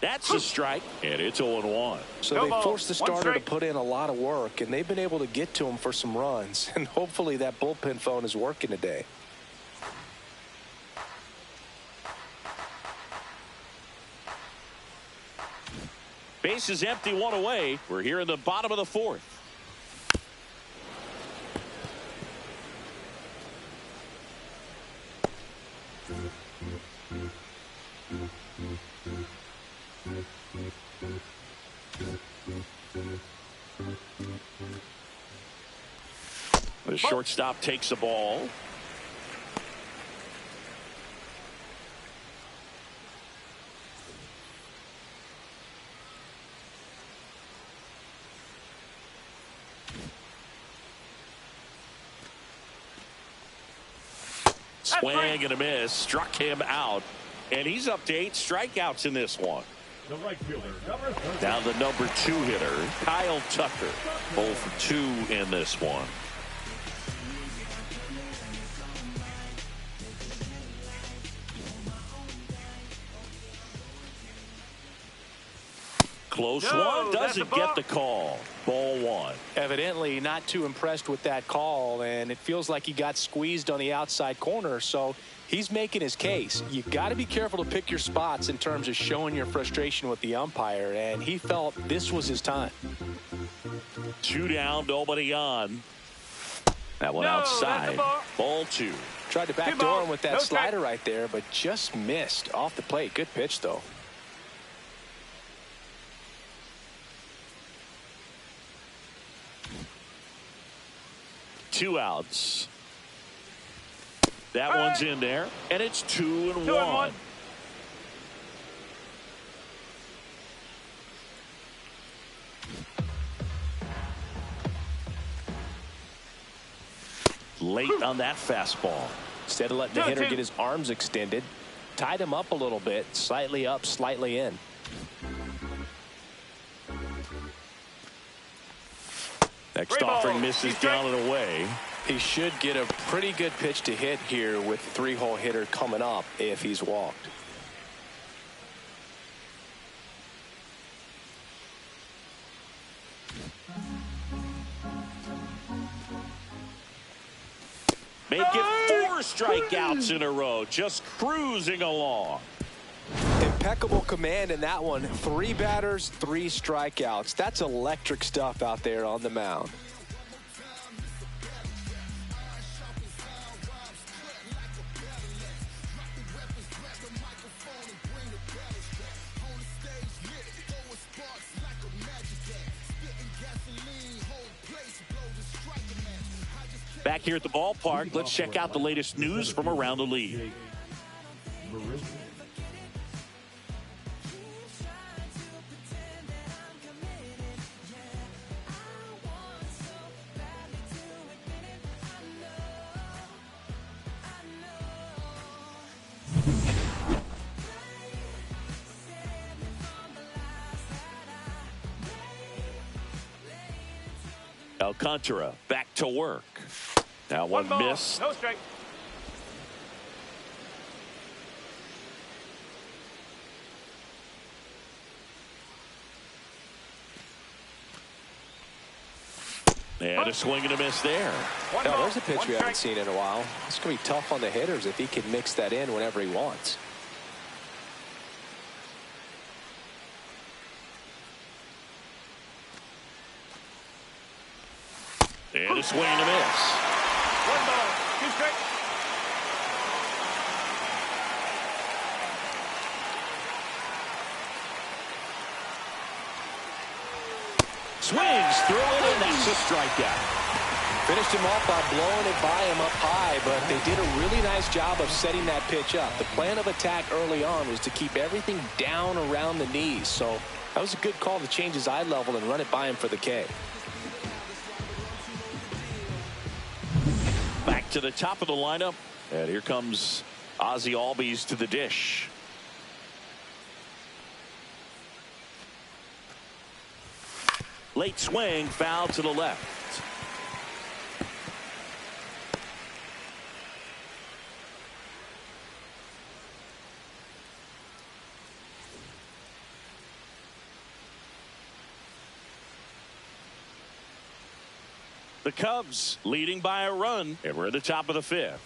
[SPEAKER 1] That's a strike, and it's 0-1.
[SPEAKER 2] So they forced the starter to put in a lot of work, and they've been able to get to him for some runs. And hopefully that bullpen phone is working today.
[SPEAKER 1] Base is empty, 1 away. We're here in the bottom of the 4th. The shortstop takes the ball. Swing and a miss. Struck him out. And he's up to 8 strikeouts in this one.
[SPEAKER 4] The right fielder,
[SPEAKER 1] now the number 2 hitter, Kyle Tucker. 0 for 2 in this one. Close one, doesn't get the call. Ball 1.
[SPEAKER 2] Evidently not too impressed with that call, and it feels like he got squeezed on the outside corner, so he's making his case. You got to be careful to pick your spots in terms of showing your frustration with the umpire, and he felt this was his time.
[SPEAKER 1] 2 down, nobody on. That one outside. Ball 2.
[SPEAKER 2] Tried to backdoor him with that slider right there, but just missed off the plate. Good pitch, though.
[SPEAKER 1] Two outs. That one's in there, and it's 2-1. Late on that fastball.
[SPEAKER 2] Instead of letting the hitter get his arms extended, tied him up a little bit, slightly up, slightly in.
[SPEAKER 1] Next offering misses down and away.
[SPEAKER 2] He should get a pretty good pitch to hit here with 3-hole hitter coming up if he's walked.
[SPEAKER 1] Make it 4 strikeouts in a row, just cruising along.
[SPEAKER 2] Impeccable command in that one. 3 batters, 3 strikeouts. That's electric stuff out there on the mound.
[SPEAKER 1] Back here at the ballpark, let's check out the latest news from around the league. Alcantara back to work. Now one miss.
[SPEAKER 3] No strike.
[SPEAKER 1] And a swing and a miss there.
[SPEAKER 2] Now, there's a pitch we haven't seen in a while. It's going to be tough on the hitters if he can mix that in whenever he wants.
[SPEAKER 1] And a swing and a miss.
[SPEAKER 3] 1 ball, 2 strikes.
[SPEAKER 1] Swings through it, and that's a strikeout.
[SPEAKER 2] Finished him off by blowing it by him up high, but they did a really nice job of setting that pitch up. The plan of attack early on was to keep everything down around the knees, so that was a good call to change his eye level and run it by him for the K.
[SPEAKER 1] Back to the top of the lineup, and here comes Ozzie Albies to the dish. Late swing, foul to the left. The Cubs leading by a run, and we're at the top of the 5th.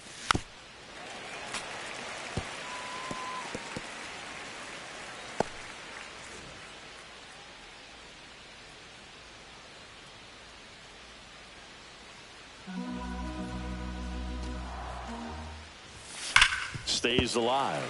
[SPEAKER 1] Stays alive.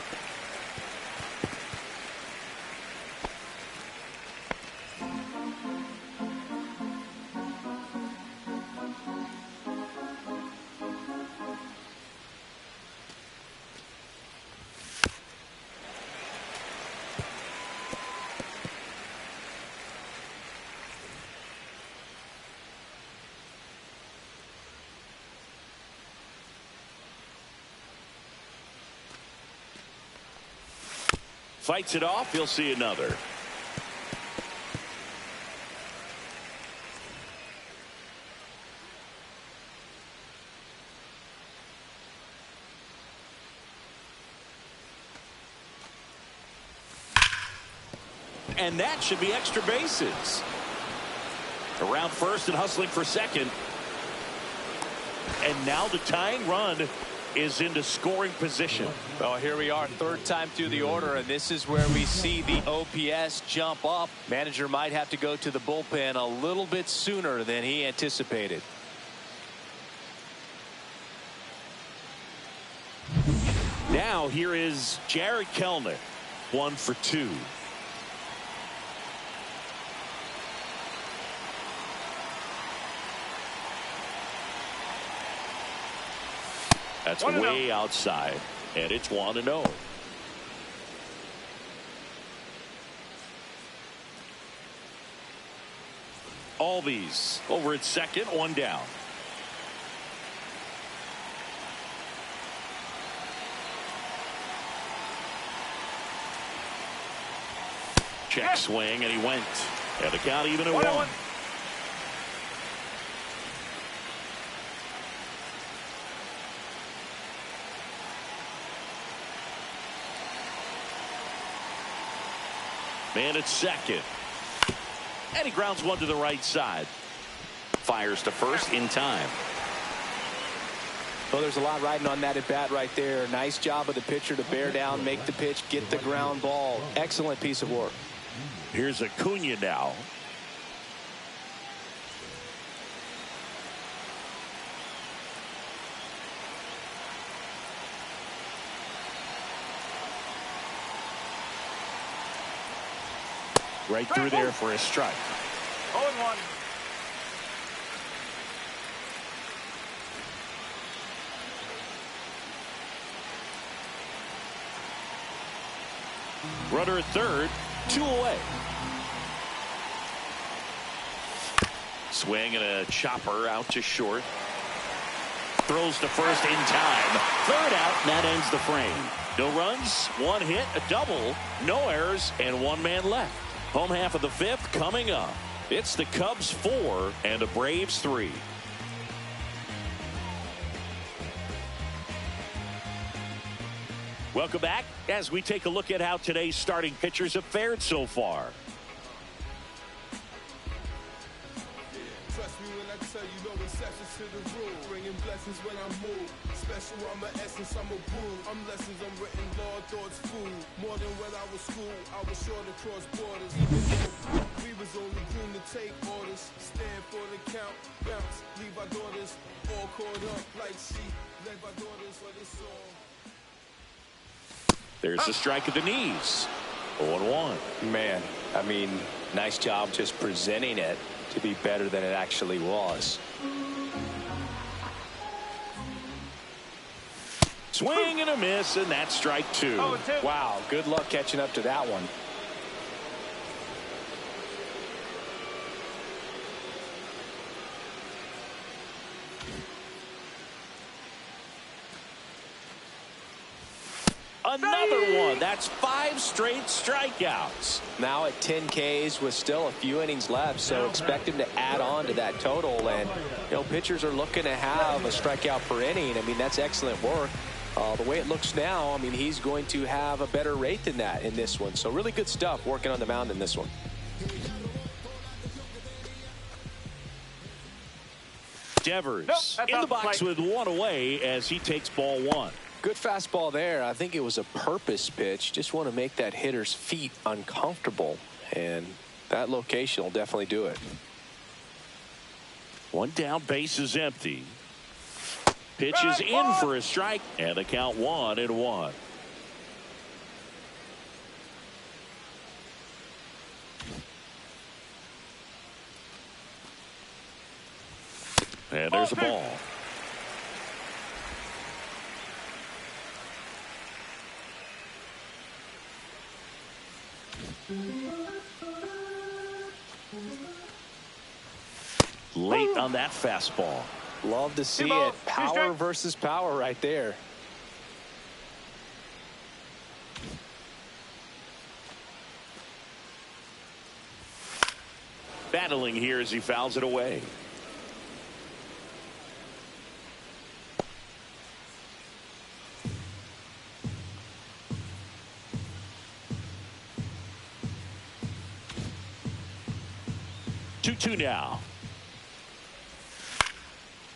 [SPEAKER 1] Fights it off. He'll see another. And that should be extra bases. Around first and hustling for second. And now the tying run is into scoring position.
[SPEAKER 2] Well, here we are, third time through the order, and this is where we see the OPS jump up. Manager might have to go to the bullpen a little bit sooner than he anticipated.
[SPEAKER 1] Now here is Jared Kelenic, 1 for 2. That's way outside, and it's 1-0. Albies over at second, 1 down. Check swing, and he went. And the count even at 1. Man at second. And he grounds one to the right side. Fires to first in time.
[SPEAKER 2] Well, there's a lot riding on that at bat right there. Nice job of the pitcher to bear down, make the pitch, get the ground ball. Excellent piece of work.
[SPEAKER 1] Here's Acuna now. Right through there for a strike.
[SPEAKER 3] 0-1.
[SPEAKER 1] Runner at third, 2 away. Swing and a chopper out to short. Throws to first in time. Third out, and that ends the frame. No runs, 1 hit, a double, no errors, and 1 man left. Home half of the 5th coming up. It's the Cubs 4 and the Braves 3. Welcome back as we take a look at how today's starting pitchers have fared so far.
[SPEAKER 4] Trust me when I tell you no exceptions to the rule. Bringing blessings when I move. Special, I'm an essence, I'm a brew. I'm lessons, I'm written law, thoughts food. More than when I was school, I was sure to cross borders. Even though we was only groomed to take orders. Stand for the count, bounce, leave our daughters all caught up like sheep. Led by daughters for this song.
[SPEAKER 1] There's a strike at the knees. 0-1.
[SPEAKER 2] Man, I mean, nice job just presenting it to be better than it actually was.
[SPEAKER 1] Swing and a miss, and that's strike 2.
[SPEAKER 3] 0-2.
[SPEAKER 2] Wow, good luck catching up to that one.
[SPEAKER 1] Another one. That's 5 straight strikeouts.
[SPEAKER 2] Now at 10 Ks with still a few innings left, so expect him to add on to that total. And, you know, pitchers are looking to have a strikeout per inning. I mean, that's excellent work. The way it looks now, I mean, he's going to have a better rate than that in this one. So really good stuff working on the mound in this one.
[SPEAKER 1] Devers in the box with 1 away as he takes ball 1.
[SPEAKER 2] Good fastball there. I think it was a purpose pitch. Just want to make that hitter's feet uncomfortable. And that location will definitely do it.
[SPEAKER 1] 1 down, base is empty. Pitch is in for a strike, and the count 1-1. And there's a ball. Late on that fastball.
[SPEAKER 2] Love to see it. Power versus power right there.
[SPEAKER 1] battling here as he fouls it away. Two now.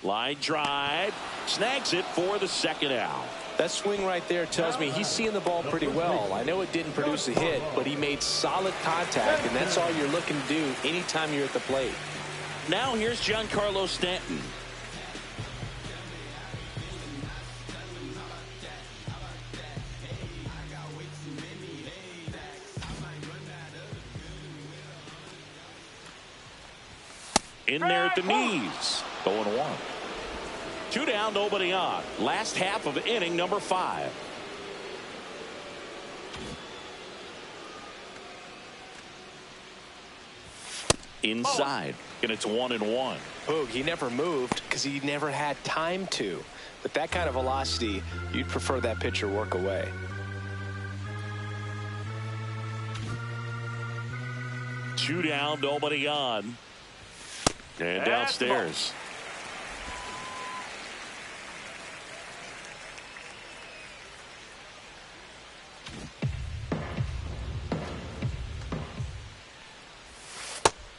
[SPEAKER 1] Line drive. Snags it for the second out.
[SPEAKER 2] That swing right there tells me he's seeing the ball pretty well. I know it didn't produce a hit, but he made solid contact, and that's all you're looking to do anytime you're at the plate.
[SPEAKER 1] Now here's Giancarlo Stanton. In there at the knees. 0-1. 2 down, nobody on. Last half of inning number 5. Inside. And it's 1-1.
[SPEAKER 2] Boog, he never moved because he never had time to. With that kind of velocity, you'd prefer that pitcher work away.
[SPEAKER 1] Two down, nobody on. And downstairs.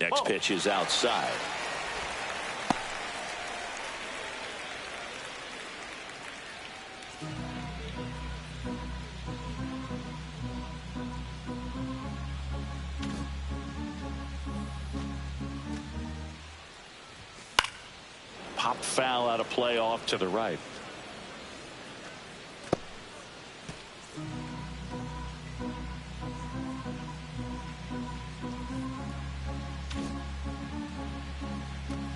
[SPEAKER 1] Next pitch is outside. Pop foul out of play off to the right.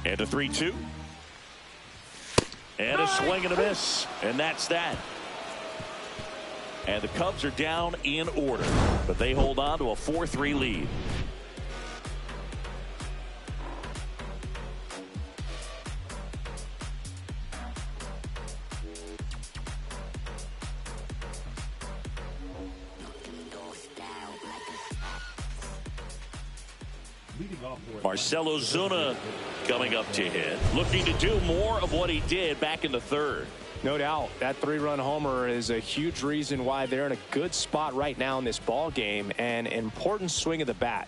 [SPEAKER 1] And a 3-2. And a swing and a miss. And that's that. And the Cubs are down in order, but they hold on to a 4-3 lead. Marcell Ozuna coming up to hit, looking to do more of what he did back in the third.
[SPEAKER 2] No doubt that 3-run homer is a huge reason why they're in a good spot right now in this ball game, and an important swing of the bat.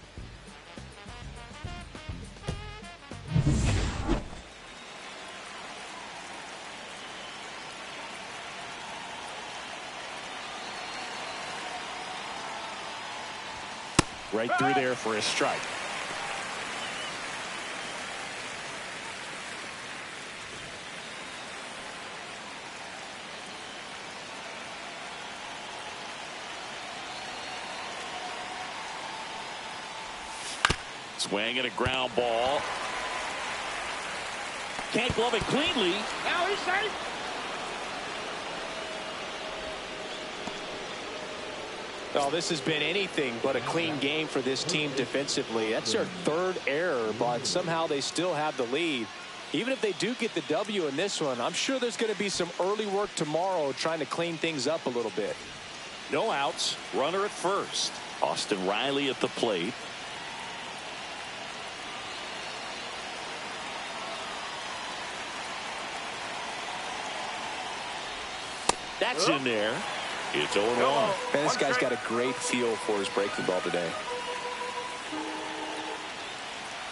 [SPEAKER 1] Right through there for a strike. Swing and a ground ball. Can't glove it cleanly.
[SPEAKER 3] Now he's safe.
[SPEAKER 2] Oh, this has been anything but a clean game for this team defensively. That's their third error, but somehow they still have the lead. Even if they do get the W in this one, I'm sure there's going to be some early work tomorrow trying to clean things up a little bit.
[SPEAKER 1] No outs. Runner at first. Austin Riley at the plate. That's in there. It's 0-1.
[SPEAKER 2] Man, this guy's got a great feel for his breaking ball today.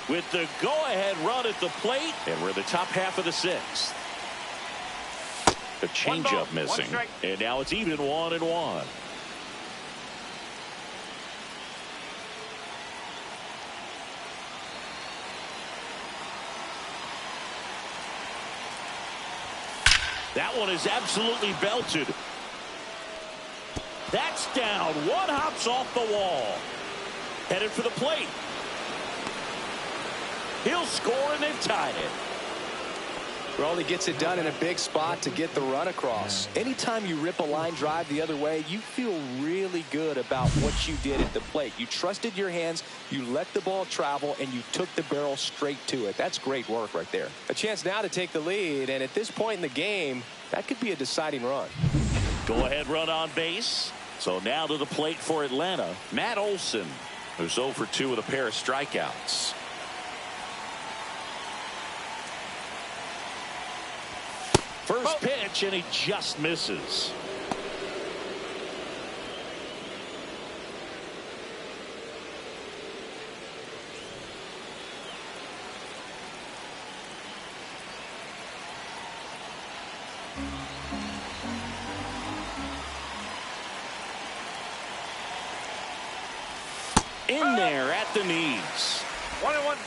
[SPEAKER 1] With the go-ahead run at the plate, and we're in the top half of the 6th. The changeup missing, and now it's even 1-1. That one is absolutely belted. That's down. One hops off the wall. Headed for the plate. He'll score, and they've tied it.
[SPEAKER 2] Well, he gets it done in a big spot to get the run across. Anytime you rip a line drive the other way, you feel really good about what you did at the plate. You trusted your hands, you let the ball travel, and you took the barrel straight to it. That's great work right there. A chance now to take the lead, and at this point in the game, that could be a deciding run.
[SPEAKER 1] Go-ahead run on base. So now to the plate for Atlanta, Matt Olson, who's 0 for 2 with a pair of strikeouts. First pitch, and he just misses. In there at the knees.
[SPEAKER 3] 1-1.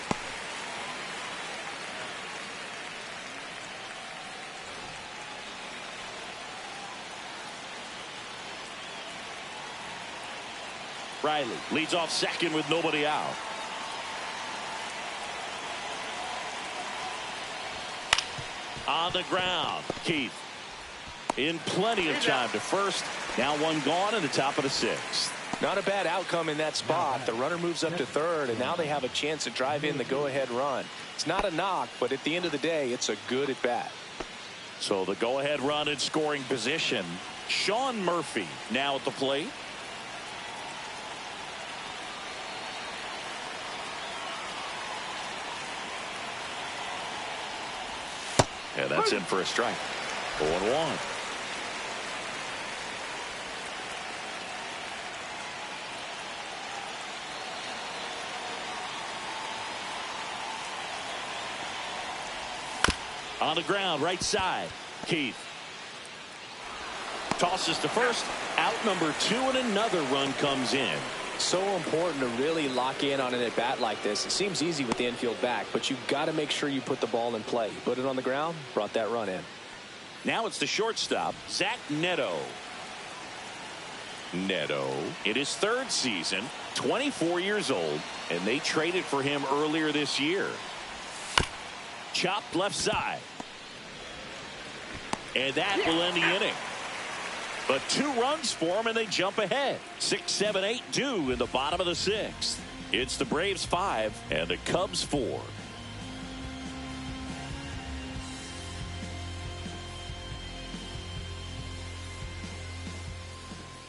[SPEAKER 1] Riley leads off second with nobody out. On the ground, Keith in plenty of time to first. Now one gone in the top of the sixth.
[SPEAKER 2] Not a bad outcome in that spot. The runner moves up to third, and now they have a chance to drive in the go-ahead run. It's not a knock, but at the end of the day, it's a good at-bat.
[SPEAKER 1] So the go-ahead run in scoring position. Sean Murphy now at the plate. And that's in for a strike. 0-1. On the ground, right side. Keith tosses to first. Out number 2, and another run comes in.
[SPEAKER 2] So important to really lock in on an at-bat like this. It seems easy with the infield back, but you've got to make sure you put the ball in play. Put it on the ground, brought that run in.
[SPEAKER 1] Now it's the shortstop, Zach Neto. Neto in his third season, 24 years old, and they traded for him earlier this year. Chopped left side. And that will end the inning. But 2 runs for him, and they jump ahead. 6, 7, 8 due in the bottom of the 6th. It's the Braves 5 and the Cubs 4.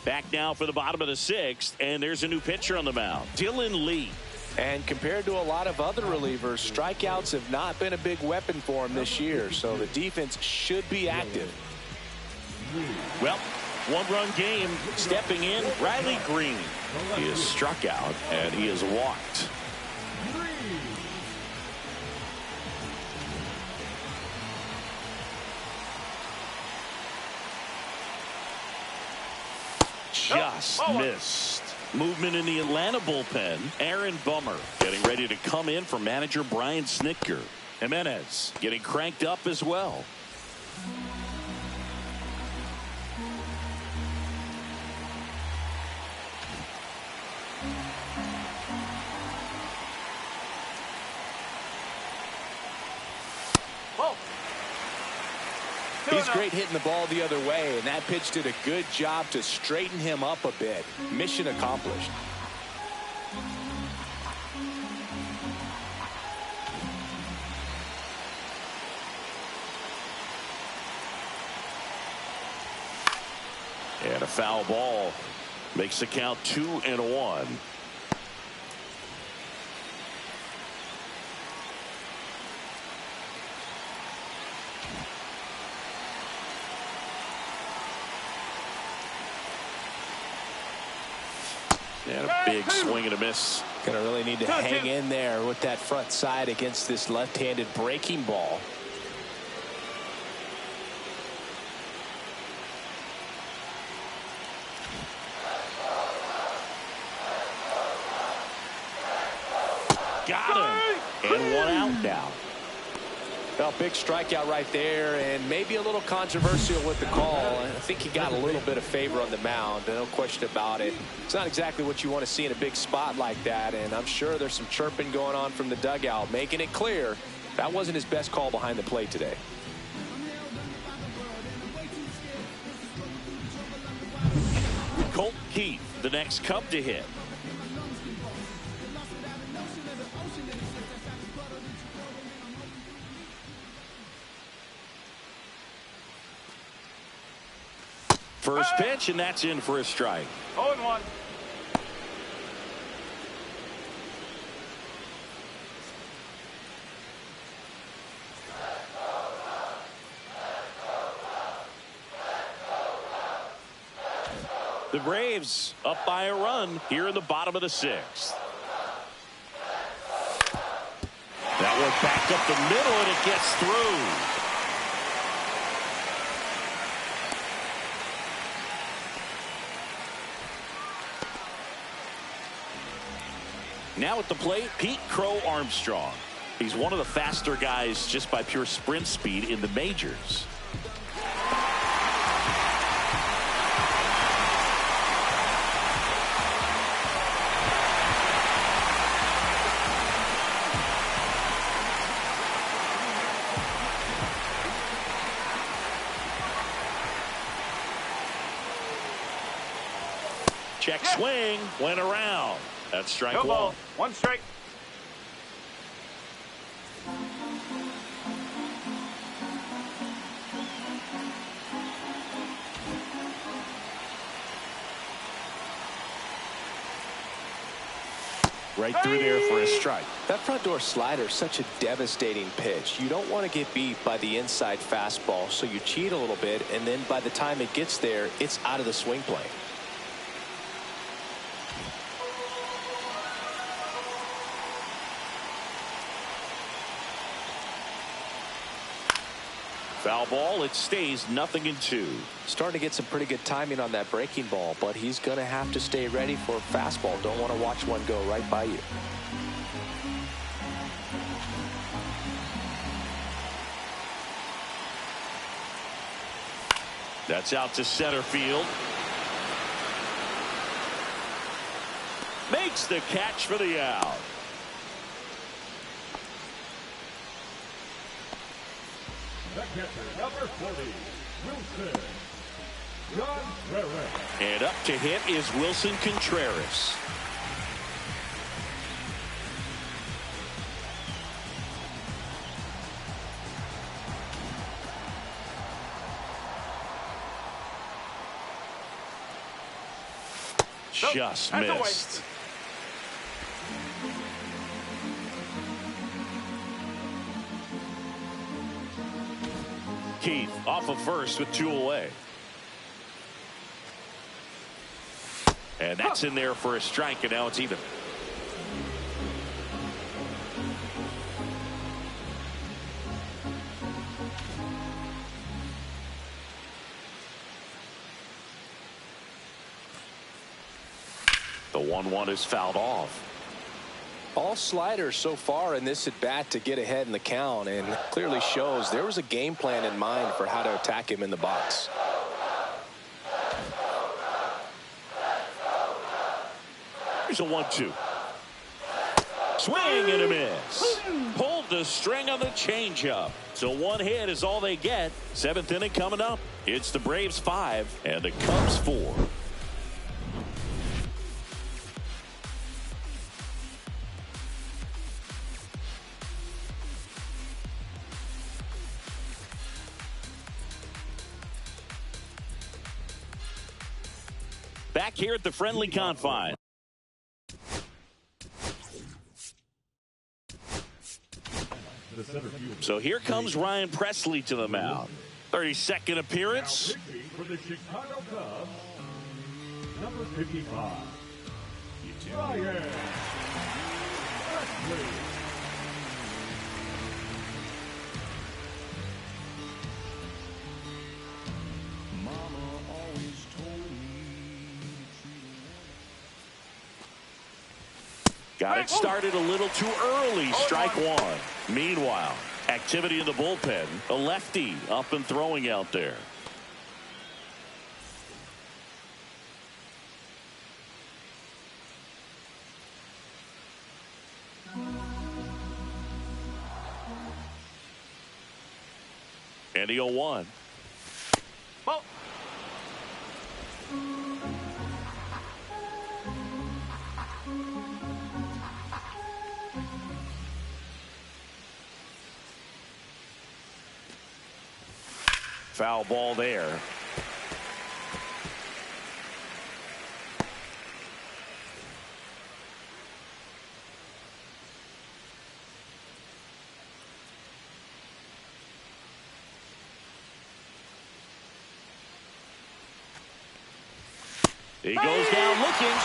[SPEAKER 1] Back now for the bottom of the 6th, and there's a new pitcher on the mound, Dylan Lee.
[SPEAKER 2] And compared to a lot of other relievers, strikeouts have not been a big weapon for him this year, so the defense should be active.
[SPEAKER 1] Well, 1-run game. Stepping in, Riley Green. He is struck out, and he is walked. Just missed. Movement in the Atlanta bullpen. Aaron Bummer getting ready to come in for manager Brian Snitker. Jimenez getting cranked up as well.
[SPEAKER 2] He's great hitting the ball the other way, and that pitch did a good job to straighten him up a bit. Mission accomplished.
[SPEAKER 1] And a foul ball makes the count 2-1. And a big swing and a miss.
[SPEAKER 2] Gonna really need to hang in there with that front side against this left-handed breaking ball.
[SPEAKER 1] Got him. And 1 out now.
[SPEAKER 2] Well, big strikeout right there, and maybe a little controversial with the call. I think he got a little bit of favor on the mound, no question about it. It's not exactly what you want to see in a big spot like that, and I'm sure there's some chirping going on from the dugout, making it clear that wasn't his best call behind the plate today.
[SPEAKER 1] Colt Keith, the next Cub to hit. First pitch, and that's in for a strike.
[SPEAKER 3] 0-1.
[SPEAKER 1] The Braves up by a run here in the bottom of the sixth. That one back up the middle, and it gets through. Now at the plate, Pete Crow Armstrong. He's one of the faster guys just by pure sprint speed in the majors. Check swing, went around. That's strike
[SPEAKER 3] No
[SPEAKER 1] one.
[SPEAKER 3] ball. One strike.
[SPEAKER 1] Right through there for a strike.
[SPEAKER 2] That front door slider is such a devastating pitch. You don't want to get beat by the inside fastball, so you cheat a little bit, and then by the time it gets there, it's out of the swing plane.
[SPEAKER 1] Foul ball. It stays 0-2.
[SPEAKER 2] Starting to get some pretty good timing on that breaking ball, but he's going to have to stay ready for a fastball. Don't want to watch one go right by you.
[SPEAKER 1] That's out to center field. Makes the catch for the out.
[SPEAKER 3] The catcher, number 40, Wilson Contreras.
[SPEAKER 1] And up to hit is Wilson Contreras. Just missed. Keith off of first with 2 away. And that's in there for a strike, and now it's even. The 1-1 is fouled off.
[SPEAKER 2] All sliders so far in this at bat to get ahead in the count, and clearly shows there was a game plan in mind for how to attack him in the box.
[SPEAKER 1] Here's a 1-2. Swing and a miss. Pulled the string on the changeup. So 1 hit is all they get. 7th inning coming up. It's the Braves 5 and the Cubs 4. Back here at the friendly confine. So here comes Ryan Presley to the mound. 32nd appearance.
[SPEAKER 3] For the Chicago Cubs, number 55, Ryan Presley.
[SPEAKER 1] Got it started a little too early. Strike one. Meanwhile, activity in the bullpen. A lefty up and throwing out there. And the 0-1.
[SPEAKER 3] Ball.
[SPEAKER 1] Foul ball there. He goes down looking.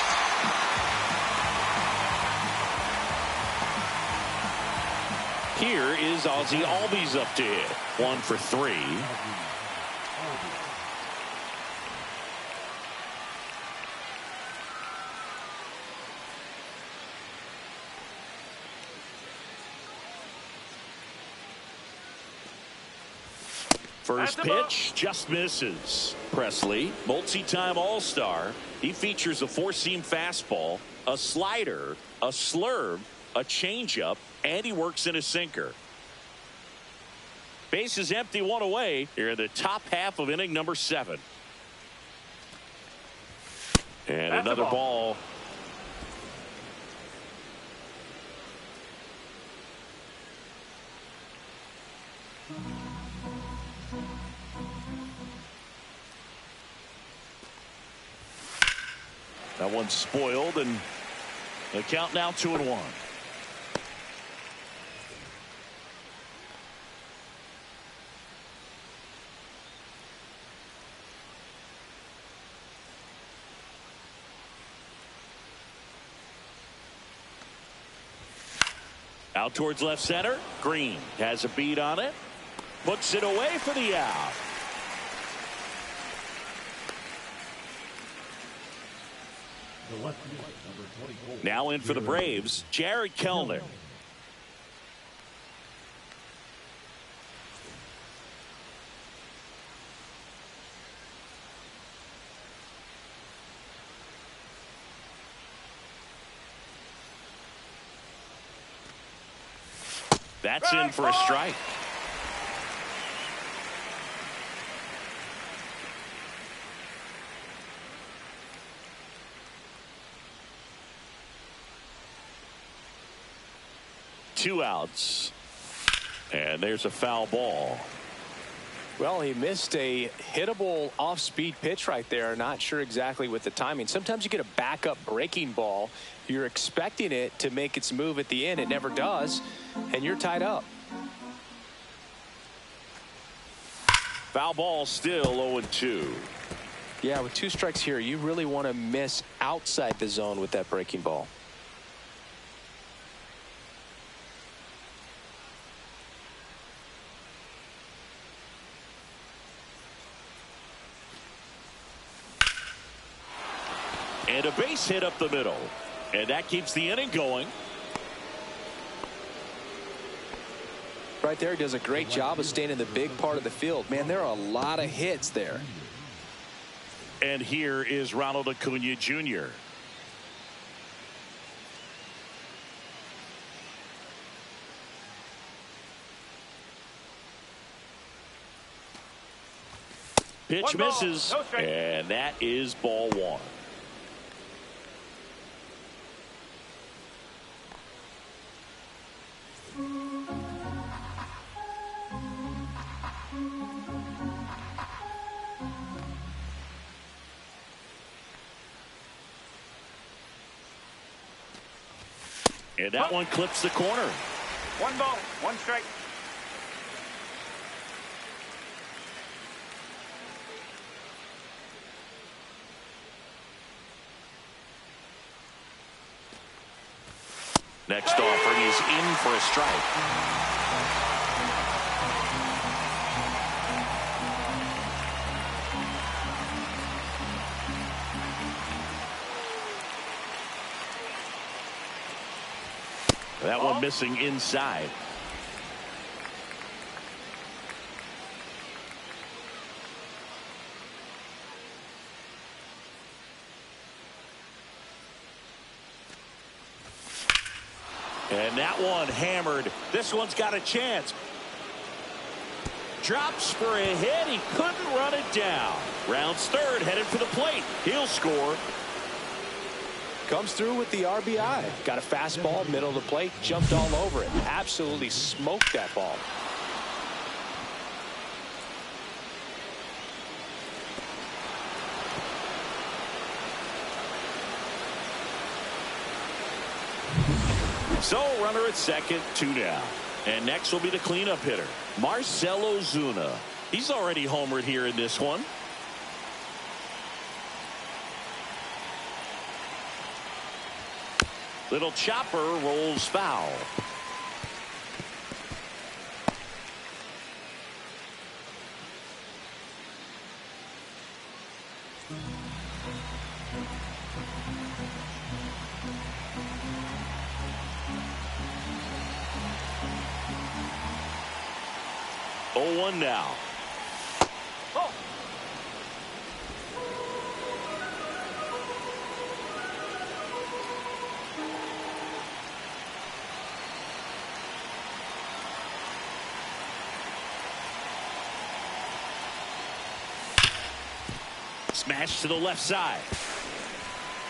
[SPEAKER 1] Here is Ozzie Albies up to hit. 1 for 3. First pitch just misses. Presley, multi-time All-Star. He features a four-seam fastball, a slider, a slurve, a changeup, and he works in a sinker. Base is empty, 1 away here in the top half of inning number 7. And that's another ball. That one's spoiled, and the count now 2-1. Out towards left center. Green has a beat on it. Puts it away for the out. Now in for the Braves, Jared Kellner. That's in for a strike. Two outs. And there's a foul ball.
[SPEAKER 2] Well, he missed a hittable off-speed pitch right there. Not sure exactly with the timing. Sometimes you get a backup breaking ball. You're expecting it to make its move at the end. It never does. And you're tied up.
[SPEAKER 1] Foul ball, still 0-2.
[SPEAKER 2] Yeah, with 2 strikes here, you really want to miss outside the zone with that breaking ball.
[SPEAKER 1] And a base hit up the middle. And that keeps the inning going.
[SPEAKER 2] Right there, he does a great job of staying in the big part of the field. Man, there are a lot of hits there.
[SPEAKER 1] And here is Ronald Acuna Jr. Pitch misses, and that is ball 1. And that one clips the corner.
[SPEAKER 3] 1 ball, 1 strike.
[SPEAKER 1] Next offering is in for a strike. That one missing inside. And that one hammered. This one's got a chance. Drops for a hit. He couldn't run it down. Rounds third, headed for the plate. He'll score.
[SPEAKER 2] Comes through with the RBI. Got a fastball, middle of the plate, jumped all over it. Absolutely smoked that ball.
[SPEAKER 1] So, runner at second, 2 down. And next will be the cleanup hitter, Marcell Ozuna. He's already homered here in this one. Little chopper rolls foul. Oh, 1 now.
[SPEAKER 3] Oh.
[SPEAKER 1] Smash to the left side.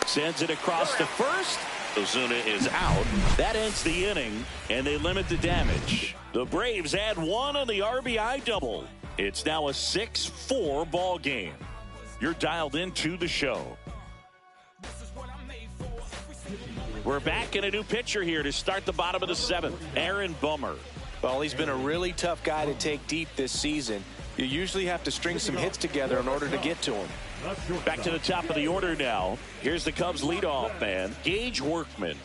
[SPEAKER 1] Sends it across to first. Ozuna is out. That ends the inning, and they limit the damage. The Braves add 1 on the RBI double. It's now a 6-4 ball game. You're dialed into the show. We're back in a new pitcher here to start the bottom of the 7th. Aaron Bummer.
[SPEAKER 2] Well, he's been a really tough guy to take deep this season. You usually have to string some hits together in order to get to him.
[SPEAKER 1] Back to the top of the order now. Here's the Cubs leadoff man, Gage Workman.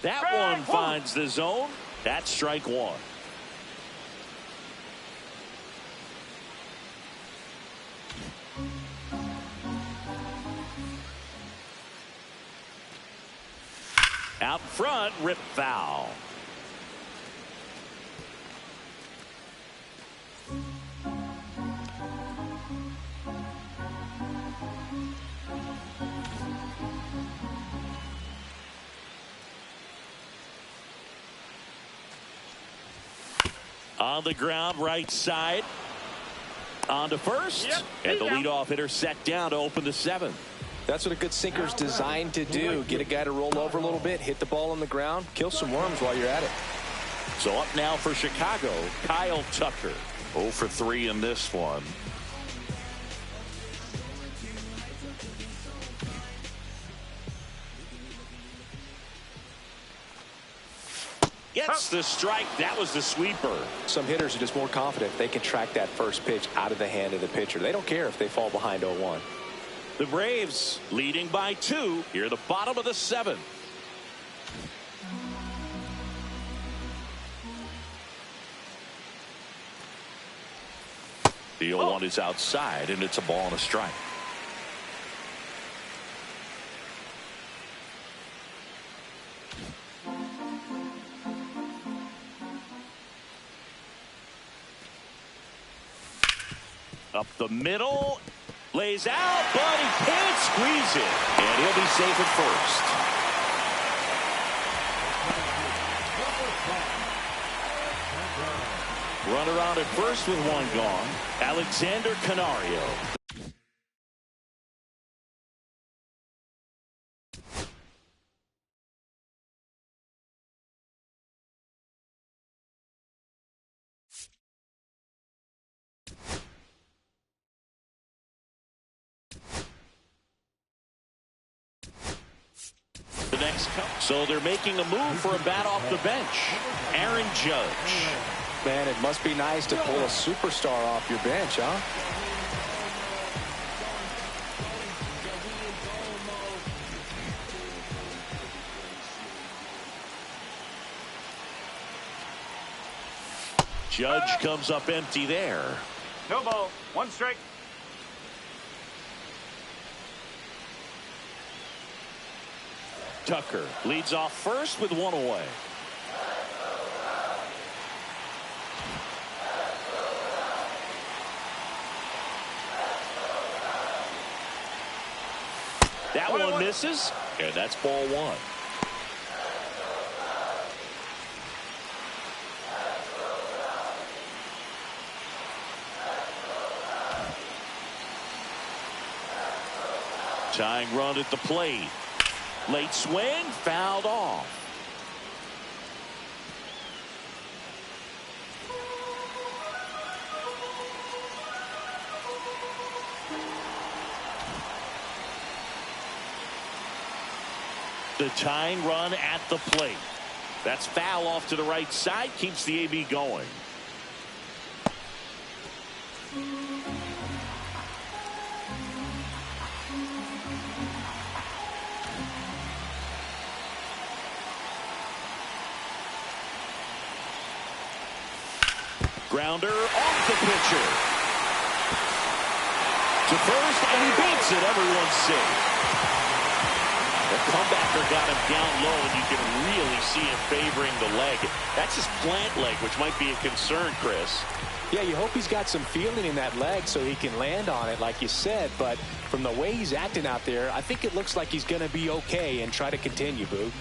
[SPEAKER 1] That one finds the zone. That's strike 1. Out front, rip foul. On the ground, right side. On to first.
[SPEAKER 3] Yep,
[SPEAKER 1] and the leadoff hitter set down to open the 7th.
[SPEAKER 2] That's what a good sinker's designed to do. Get a guy to roll over a little bit, hit the ball on the ground, kill some worms while you're at it.
[SPEAKER 1] So up now for Chicago, Kyle Tucker. 0 for 3 in this one. Gets the strike. That was the sweeper.
[SPEAKER 2] Some hitters are just more confident if they can track that first pitch out of the hand of the pitcher. They don't care if they fall behind 0-1.
[SPEAKER 1] The Braves leading by 2 here at the bottom of the 7th. The 0-1 is outside, and it's a ball and a strike. Up the middle. Lays out, but he can't squeeze it. And he'll be safe at first. Runner on at first with 1 gone. Alexander Canario. So they're making a move for a bat off the bench. Aaron Judge.
[SPEAKER 2] Man, it must be nice to pull a superstar off your bench, huh?
[SPEAKER 1] Judge comes up empty there.
[SPEAKER 3] No ball. 1 strike.
[SPEAKER 1] Tucker leads off first with 1 away. That one misses, and that's ball 1. Tying run at the plate. Late swing, fouled off. The tying run at the plate. That's foul off to the right side. Keeps the AB going. Grounder off the pitcher. To first, and he beats it. Everyone's safe. The comebacker got him down low, and you can really see him favoring the leg. That's his plant leg, which might be a concern, Chris.
[SPEAKER 2] Yeah, you hope he's got some feeling in that leg so he can land on it, like you said. But from the way he's acting out there, I think it looks like he's going to be okay and try to continue, Boo.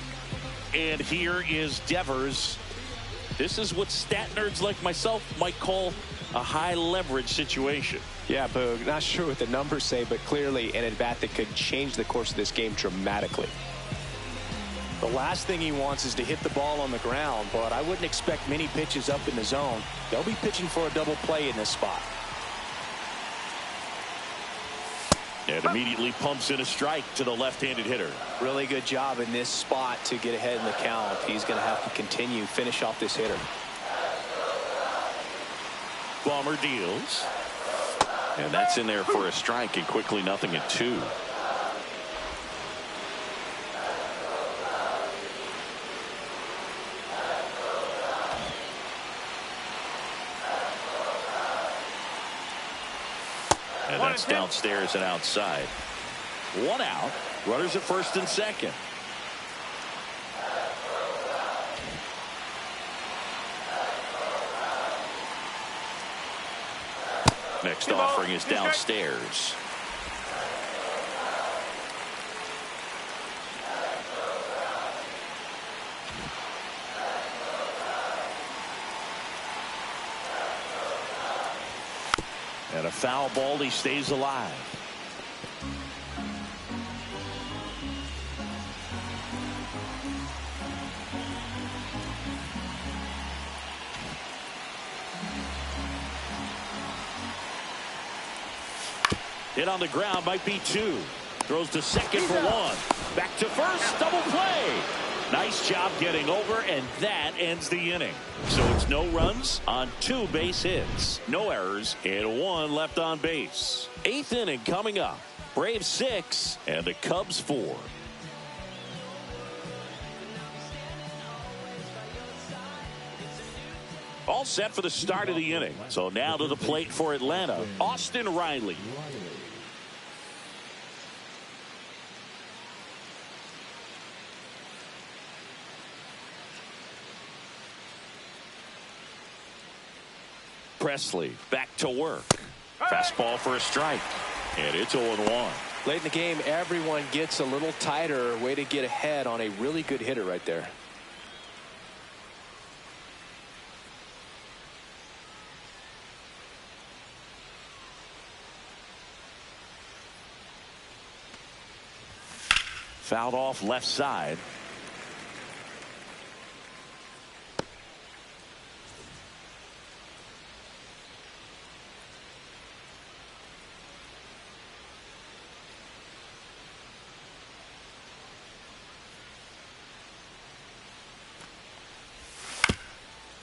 [SPEAKER 1] And here is Devers. This is what stat nerds like myself might call a high leverage situation.
[SPEAKER 2] Yeah, Boog, not sure what the numbers say, but clearly an at-bat that could change the course of this game dramatically. The last thing he wants is to hit the ball on the ground, but I wouldn't expect many pitches up in the zone. They'll be pitching for a double play in this spot.
[SPEAKER 1] And immediately pumps in a strike to the left-handed hitter.
[SPEAKER 2] Really good job in this spot to get ahead in the count. He's going to have to continue, finish off this hitter.
[SPEAKER 1] Bomber deals. And that's in there for a strike, and quickly 0-2. And that's downstairs and outside. 1 out. Runners at first and second. Next offering is downstairs. And a foul ball. He stays alive. Hit on the ground, might be 2. Throws to second for 1. Back to first, double play. Nice job getting over, and that ends the inning. So it's no runs on 2 base hits, no errors, and 1 left on base. 8th inning coming up. Braves 6 and the Cubs 4. All set for the start of the inning. So now to the plate for Atlanta, Austin Riley. Presley back to work. Fastball for a strike. And it's 0-1.
[SPEAKER 2] Late in the game, everyone gets a little tighter. Way to get ahead on a really good hitter right there.
[SPEAKER 1] Fouled off left side.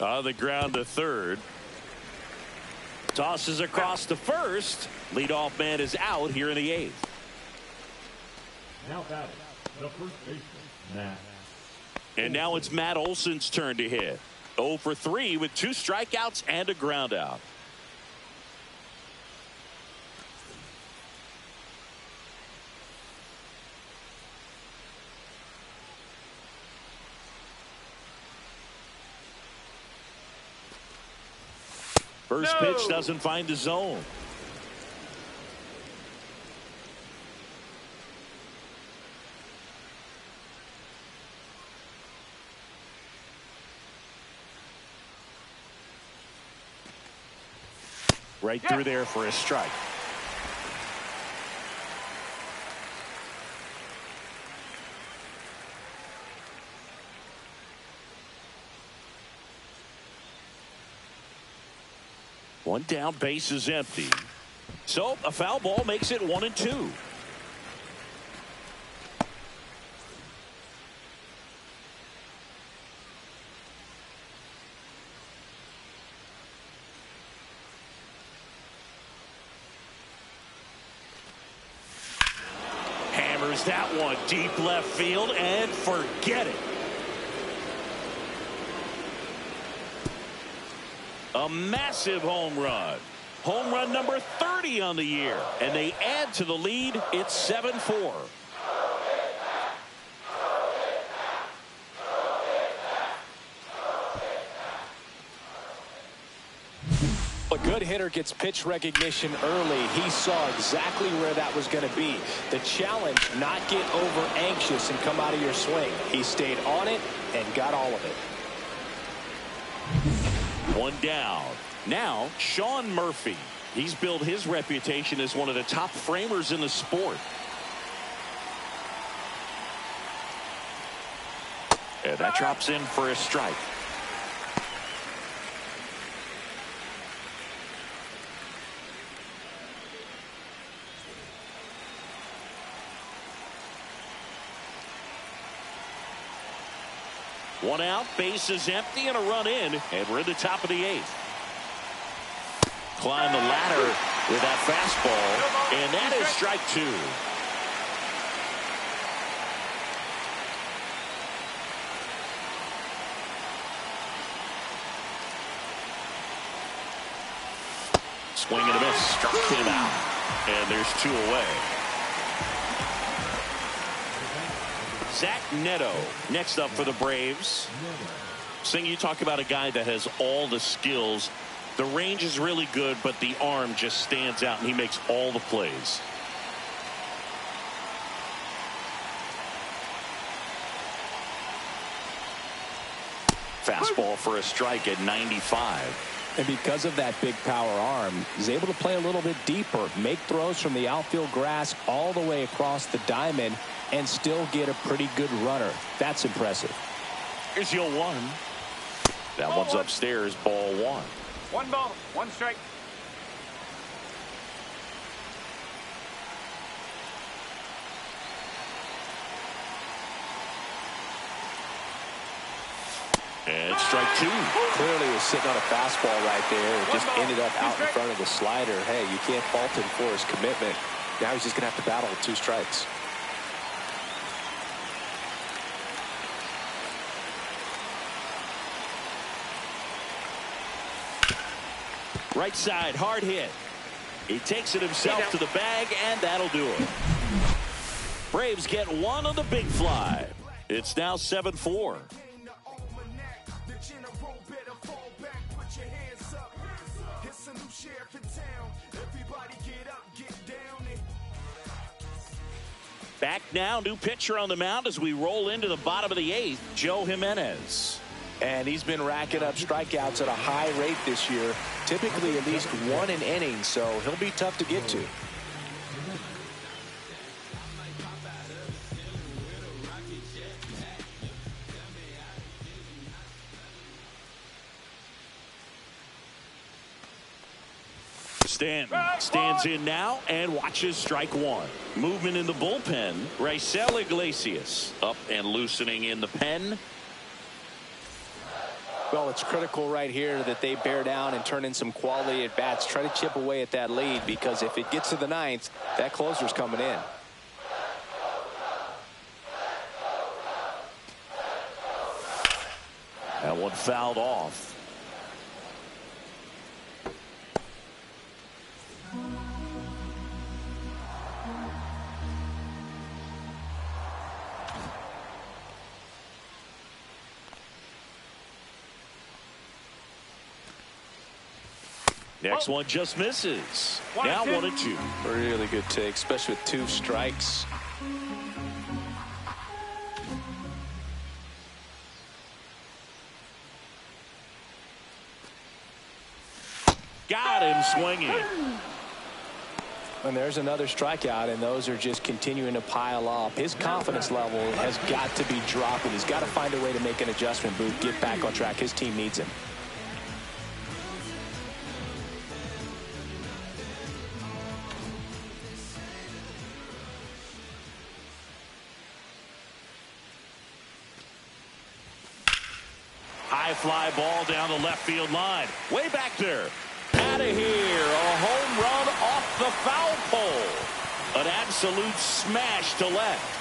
[SPEAKER 1] On the ground to third. Tosses across to first. Leadoff man is out here in the 8th.
[SPEAKER 5] Now batting, the first baseman, Matt.
[SPEAKER 1] And now it's Matt Olson's turn to hit. 0 for 3 with 2 strikeouts and a ground out. First pitch doesn't find the zone. Right through there for a strike. One down, base is empty. So a foul ball makes it 1-2. fires that one deep left field and forget it. A massive home run. Home run number 30 on the year. And they add to the lead. It's 7-4.
[SPEAKER 2] A good hitter gets pitch recognition early. He saw exactly where that was going to be. The challenge, not get over anxious and come out of your swing. He stayed on it and got all of it.
[SPEAKER 1] One down. Now, Sean Murphy. He's built his reputation as one of the top framers in the sport. And that drops in for a strike. One out, base is empty, and a run in, and we're in the top of the 8th. Climb the ladder with that fastball, and that is strike 2. Swing and a miss, struck him out, and there's 2 away. Zach Neto next up for the Braves. Sing, you talk about a guy that has all the skills. The range is really good, but the arm just stands out, and he makes all the plays. Fastball for a strike at 95.
[SPEAKER 2] And because of that big power arm, he's able to play a little bit deeper, make throws from the outfield grass all the way across the diamond, and still get a pretty good runner. That's impressive.
[SPEAKER 1] Here's your 1. That one's upstairs, ball 1.
[SPEAKER 3] 1 ball, 1 strike.
[SPEAKER 1] And strike 2.
[SPEAKER 2] Clearly was sitting on a fastball right there. It just ended up out in front of the slider. Hey, you can't fault him for his commitment. Now he's just going to have to battle with 2 strikes.
[SPEAKER 1] Right side, hard hit. He takes it himself to the bag, and that'll do it. Braves get 1 on the big fly. It's now 7-4. Back now, new pitcher on the mound as we roll into the bottom of the 8th, Joe Jimenez.
[SPEAKER 2] And he's been racking up strikeouts at a high rate this year, typically at least 1 an inning, so he'll be tough to get to.
[SPEAKER 1] Stanton stands in now and watches strike 1. Movement in the bullpen. Raisel Iglesias up and loosening in the pen.
[SPEAKER 2] Well, it's critical right here that they bear down and turn in some quality at bats. Try to chip away at that lead, because if it gets to the 9th, that closer's coming in.
[SPEAKER 1] That one fouled off. Next one just misses. Now 1-2.
[SPEAKER 2] Really good take, especially with 2 strikes.
[SPEAKER 1] Got him swinging.
[SPEAKER 2] And there's another strikeout, and those are just continuing to pile up. His confidence level has got to be dropping. He's got to find a way to make an adjustment, Booth, get back on track. His team needs him.
[SPEAKER 1] High fly ball down the left field line. Way back there. Out of here. A home run off the foul pole. An absolute smash to left.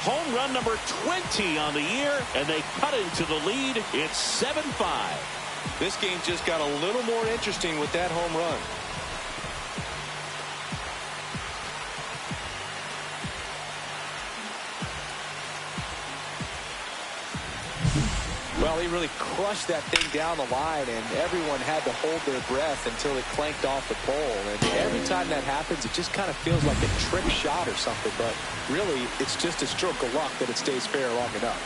[SPEAKER 1] Home run number 20 on the year, and they cut into the lead. It's 7-5.
[SPEAKER 2] This game just got a little more interesting with that home run. Well, he really crushed that thing down the line, and everyone had to hold their breath until it clanked off the pole. And every time that happens, it just kind of feels like a trick shot or something. But really, it's just a stroke of luck that it stays fair long enough.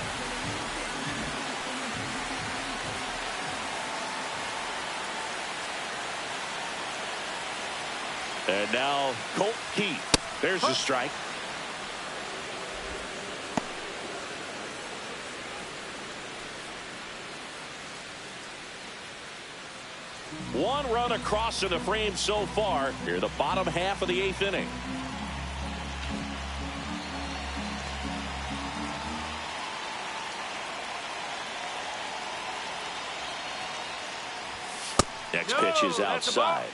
[SPEAKER 1] And now Colt Keith. There's a strike. One run across to the frame so far. Here, the bottom half of the 8th inning. Next pitch is outside.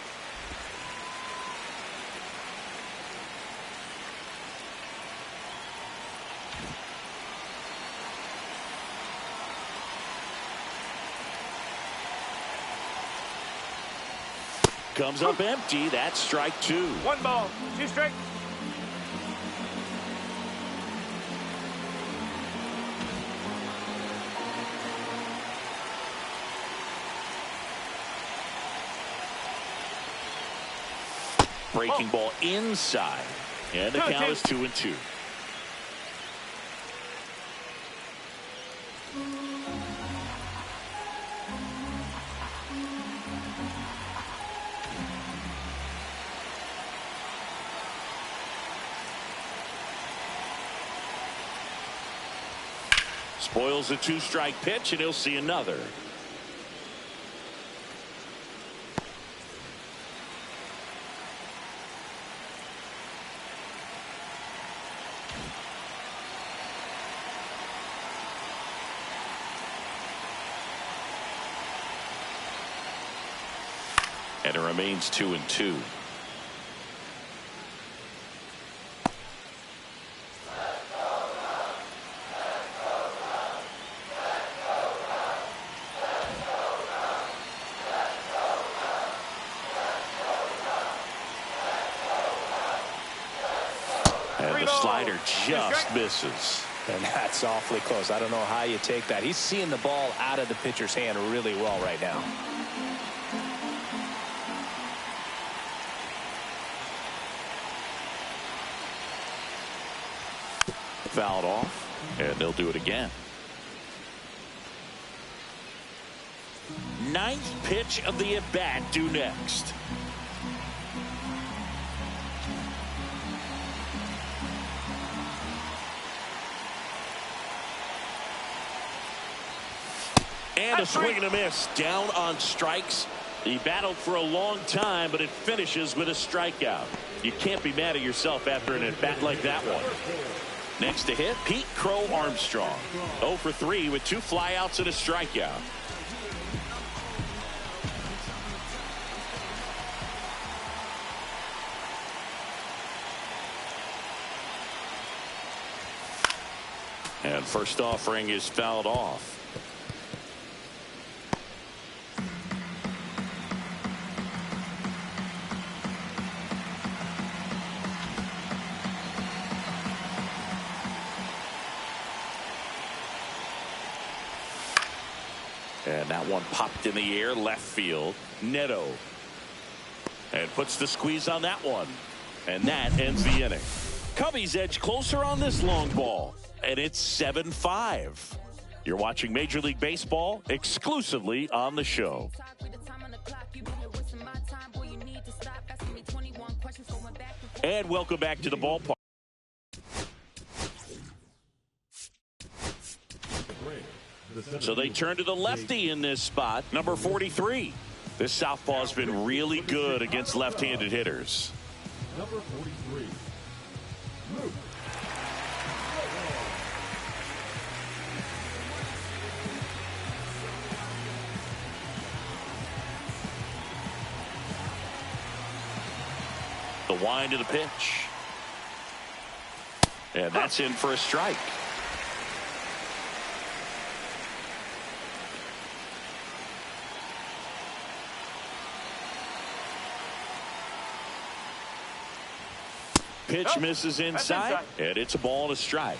[SPEAKER 1] Comes up empty. That's strike 2.
[SPEAKER 3] 1 ball, 2 strikes.
[SPEAKER 1] Breaking ball inside. And the count is 2-2. Spoils a 2-strike pitch, and he'll see another. And it remains 2-2. And the slider just misses.
[SPEAKER 2] And that's awfully close. I don't know how you take that. He's seeing the ball out of the pitcher's hand really well right now.
[SPEAKER 1] Fouled off, and they'll do it again. 9th pitch of the at-bat due next. And a swing and a miss. Down on strikes. He battled for a long time, but it finishes with a strikeout. You can't be mad at yourself after an at-bat like that one. Next to hit, Pete Crow Armstrong. 0 for 3 with 2 flyouts and a strikeout. And first offering is fouled off. And that one popped in the air left field. Neto. And puts the squeeze on that one. And that ends the inning. Cubbies edge closer on this long ball. And it's 7-5. You're watching Major League Baseball exclusively on the show. And welcome back to the ballpark. So they turn to the lefty in this spot, number 43. This southpaw has been really good against left-handed hitters.
[SPEAKER 5] Number 43. Luke.
[SPEAKER 1] The wind of the pitch. And that's in for a strike. Pitch misses inside, and it's a ball and a strike.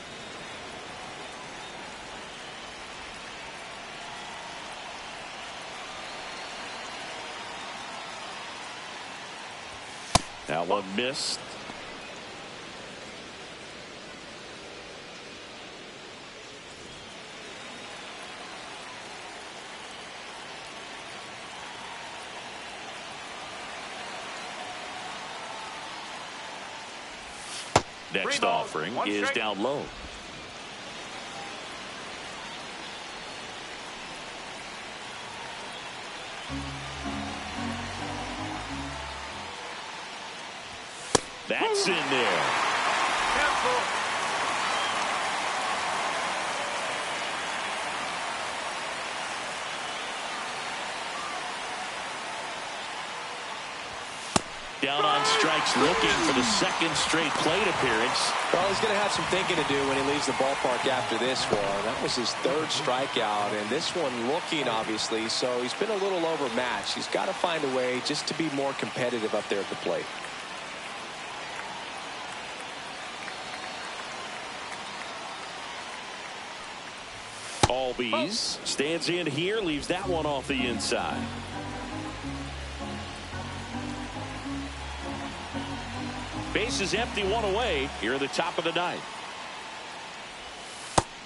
[SPEAKER 1] That one missed. Next offering is down low. That's in there. Down on strikes, looking for the second straight plate appearance.
[SPEAKER 2] Well, he's going to have some thinking to do when he leaves the ballpark after this one. That was his third strikeout, and this one looking, obviously, so he's been a little overmatched. He's got to find a way just to be more competitive up there at the plate.
[SPEAKER 1] Albies stands in here, leaves that one off the inside. Base is empty, one away here at the top of the ninth.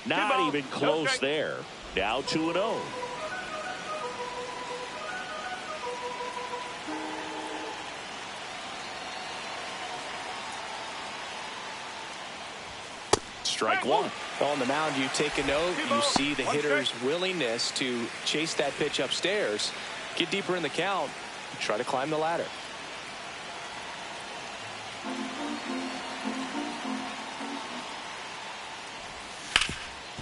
[SPEAKER 1] Not even close there. Now 2-0. Strike one.
[SPEAKER 2] On the mound, you take a note. You see the hitter's willingness to chase that pitch upstairs, get deeper in the count, try to climb the ladder.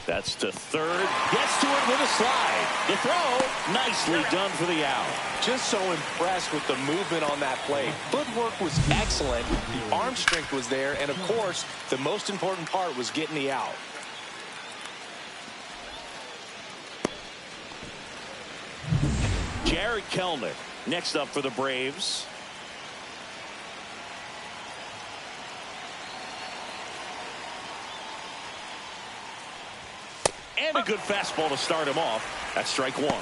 [SPEAKER 1] That's to third. Gets to it with a slide. The throw, nicely done for the out.
[SPEAKER 2] Just so impressed with the movement on that play. Footwork was excellent. The arm strength was there. And, of course, the most important part was getting the out.
[SPEAKER 1] Jared Kelnick next up for the Braves. And a good fastball to start him off. That's strike one.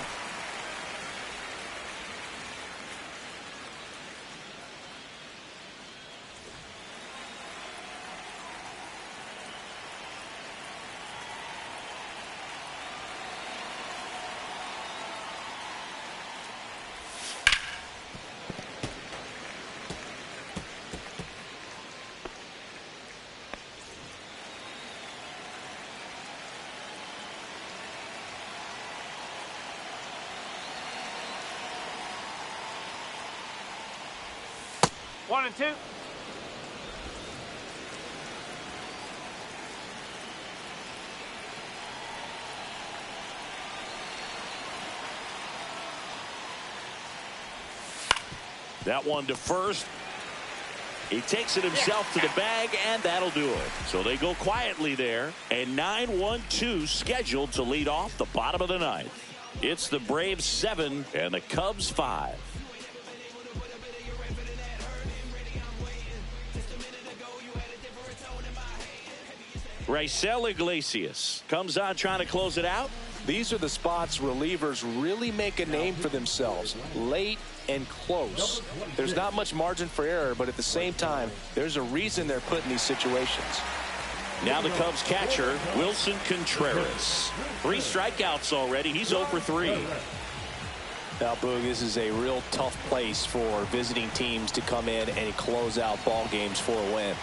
[SPEAKER 3] One and two.
[SPEAKER 1] That one to first. He takes it himself to the bag, and that'll do it. So they go quietly there. And 9-1-2 scheduled to lead off the bottom of the ninth. It's the Braves 7 and the Cubs 5. Raisel Iglesias comes on trying to close it out.
[SPEAKER 2] These are the spots relievers really make a name for themselves. Late and close. There's not much margin for error, but at the same time, there's a reason they're put in these situations.
[SPEAKER 1] Now the Cubs catcher, Wilson Contreras. 3 strikeouts already. He's 0 for 3.
[SPEAKER 2] Now, Boog, this is a real tough place for visiting teams to come in and close out ball games for a win.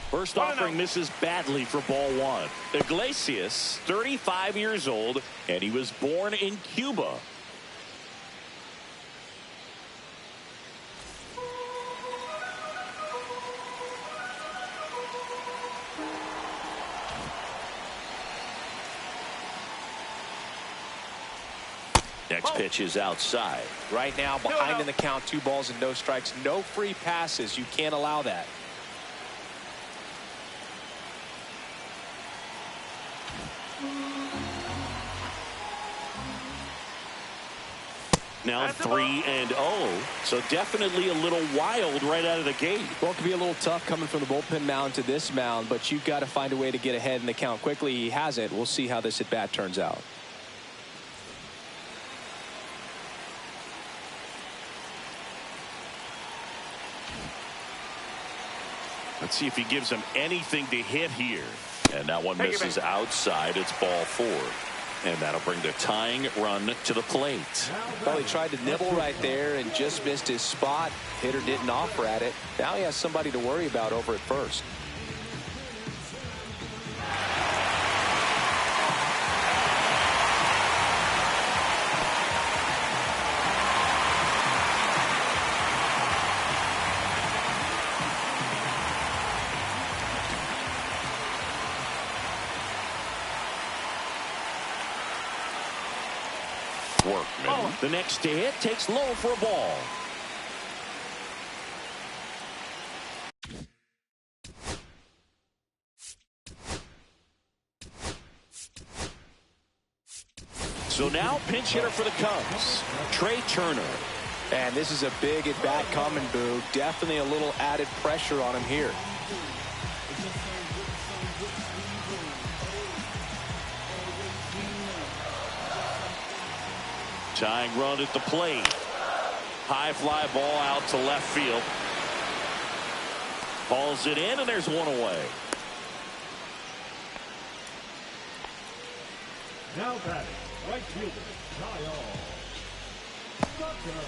[SPEAKER 1] First offering misses badly for ball one. Iglesias, 35 years old, and he was born in Cuba. Next pitch is outside.
[SPEAKER 2] Right now, behind in the count, 2 balls and no strikes, no free passes. You can't allow that.
[SPEAKER 1] Now 3-0. So definitely a little wild right out of the gate.
[SPEAKER 2] Well, it could be a little tough coming from the bullpen mound to this mound, but you've got to find a way to get ahead in the count quickly. He hasn't. We'll see how this at-bat turns out.
[SPEAKER 1] Let's see if he gives him anything to hit here. And that one misses outside. It's ball 4. And that'll bring the tying run to the plate.
[SPEAKER 2] Well, he tried to nibble right there and just missed his spot. Hitter didn't offer at it. Now he has somebody to worry about over at first.
[SPEAKER 1] Workman, the next to hit, takes low for a ball. So now pinch hitter for the Cubs, Trey Turner.
[SPEAKER 2] And this is a big at-bat coming, Boo. Definitely a little added pressure on him here.
[SPEAKER 1] Tying run at the plate. High fly ball out to left field. Balls it in, and there's one away.
[SPEAKER 5] Now batting, right fielder, Kyle Tucker.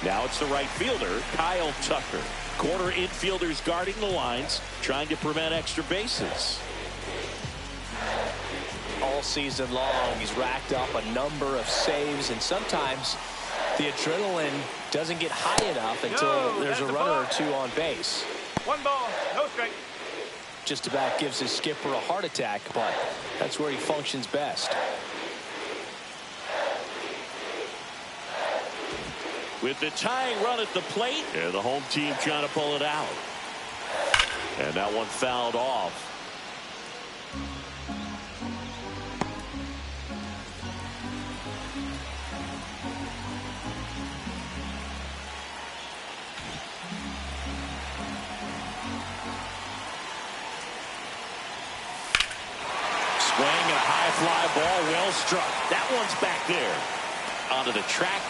[SPEAKER 1] Now it's the right fielder, Kyle Tucker. Corner infielders guarding the lines, trying to prevent extra bases.
[SPEAKER 2] All season long, he's racked up a number of saves, and sometimes the adrenaline doesn't get high enough until there's a runner or two on base.
[SPEAKER 3] 1 ball, no strike.
[SPEAKER 2] Just about gives his skipper a heart attack, but that's where he functions best.
[SPEAKER 1] With the tying run at the plate, and the home team trying to pull it out. And that one fouled off. Swing and a high fly ball, well struck. That one's back there. Onto the track,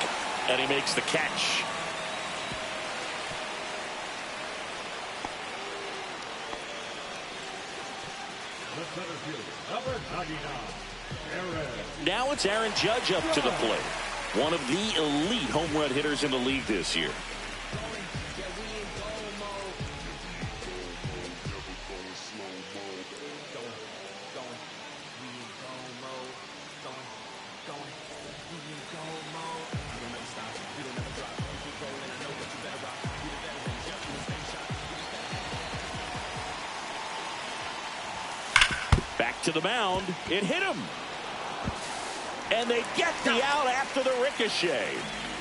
[SPEAKER 1] and he makes the catch.
[SPEAKER 5] The center fielder, number 99, Aaron.
[SPEAKER 1] Now it's Aaron Judge up to the plate. One of the elite home run hitters in the league this year. Back to the mound. It hit him. And they get the out after the ricochet.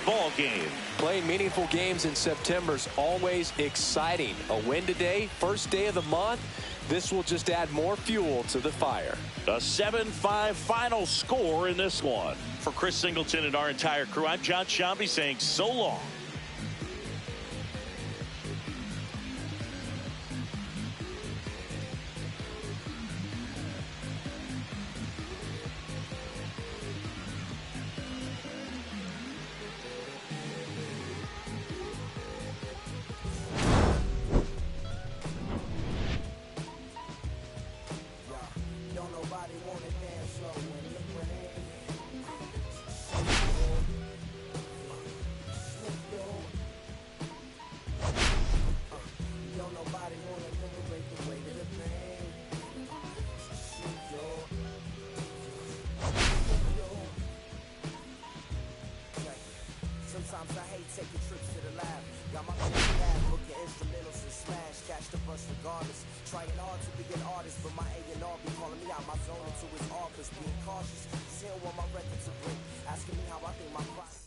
[SPEAKER 1] Ball game.
[SPEAKER 2] Playing meaningful games in September is always exciting. A win today, first day of the month. This will just add more fuel to the fire.
[SPEAKER 1] A 7-5 final score in this one. For Chris Singleton and our entire crew, I'm John Shambi saying so long.
[SPEAKER 6] Sometimes I hate taking trips to the lab. Got my own lab, booking instrumentals and smash, catch the bus regardless. Trying hard to be an artist, but my A&R be calling me out my zone into his office. Being cautious, still want my record to break. Asking me how I think my process.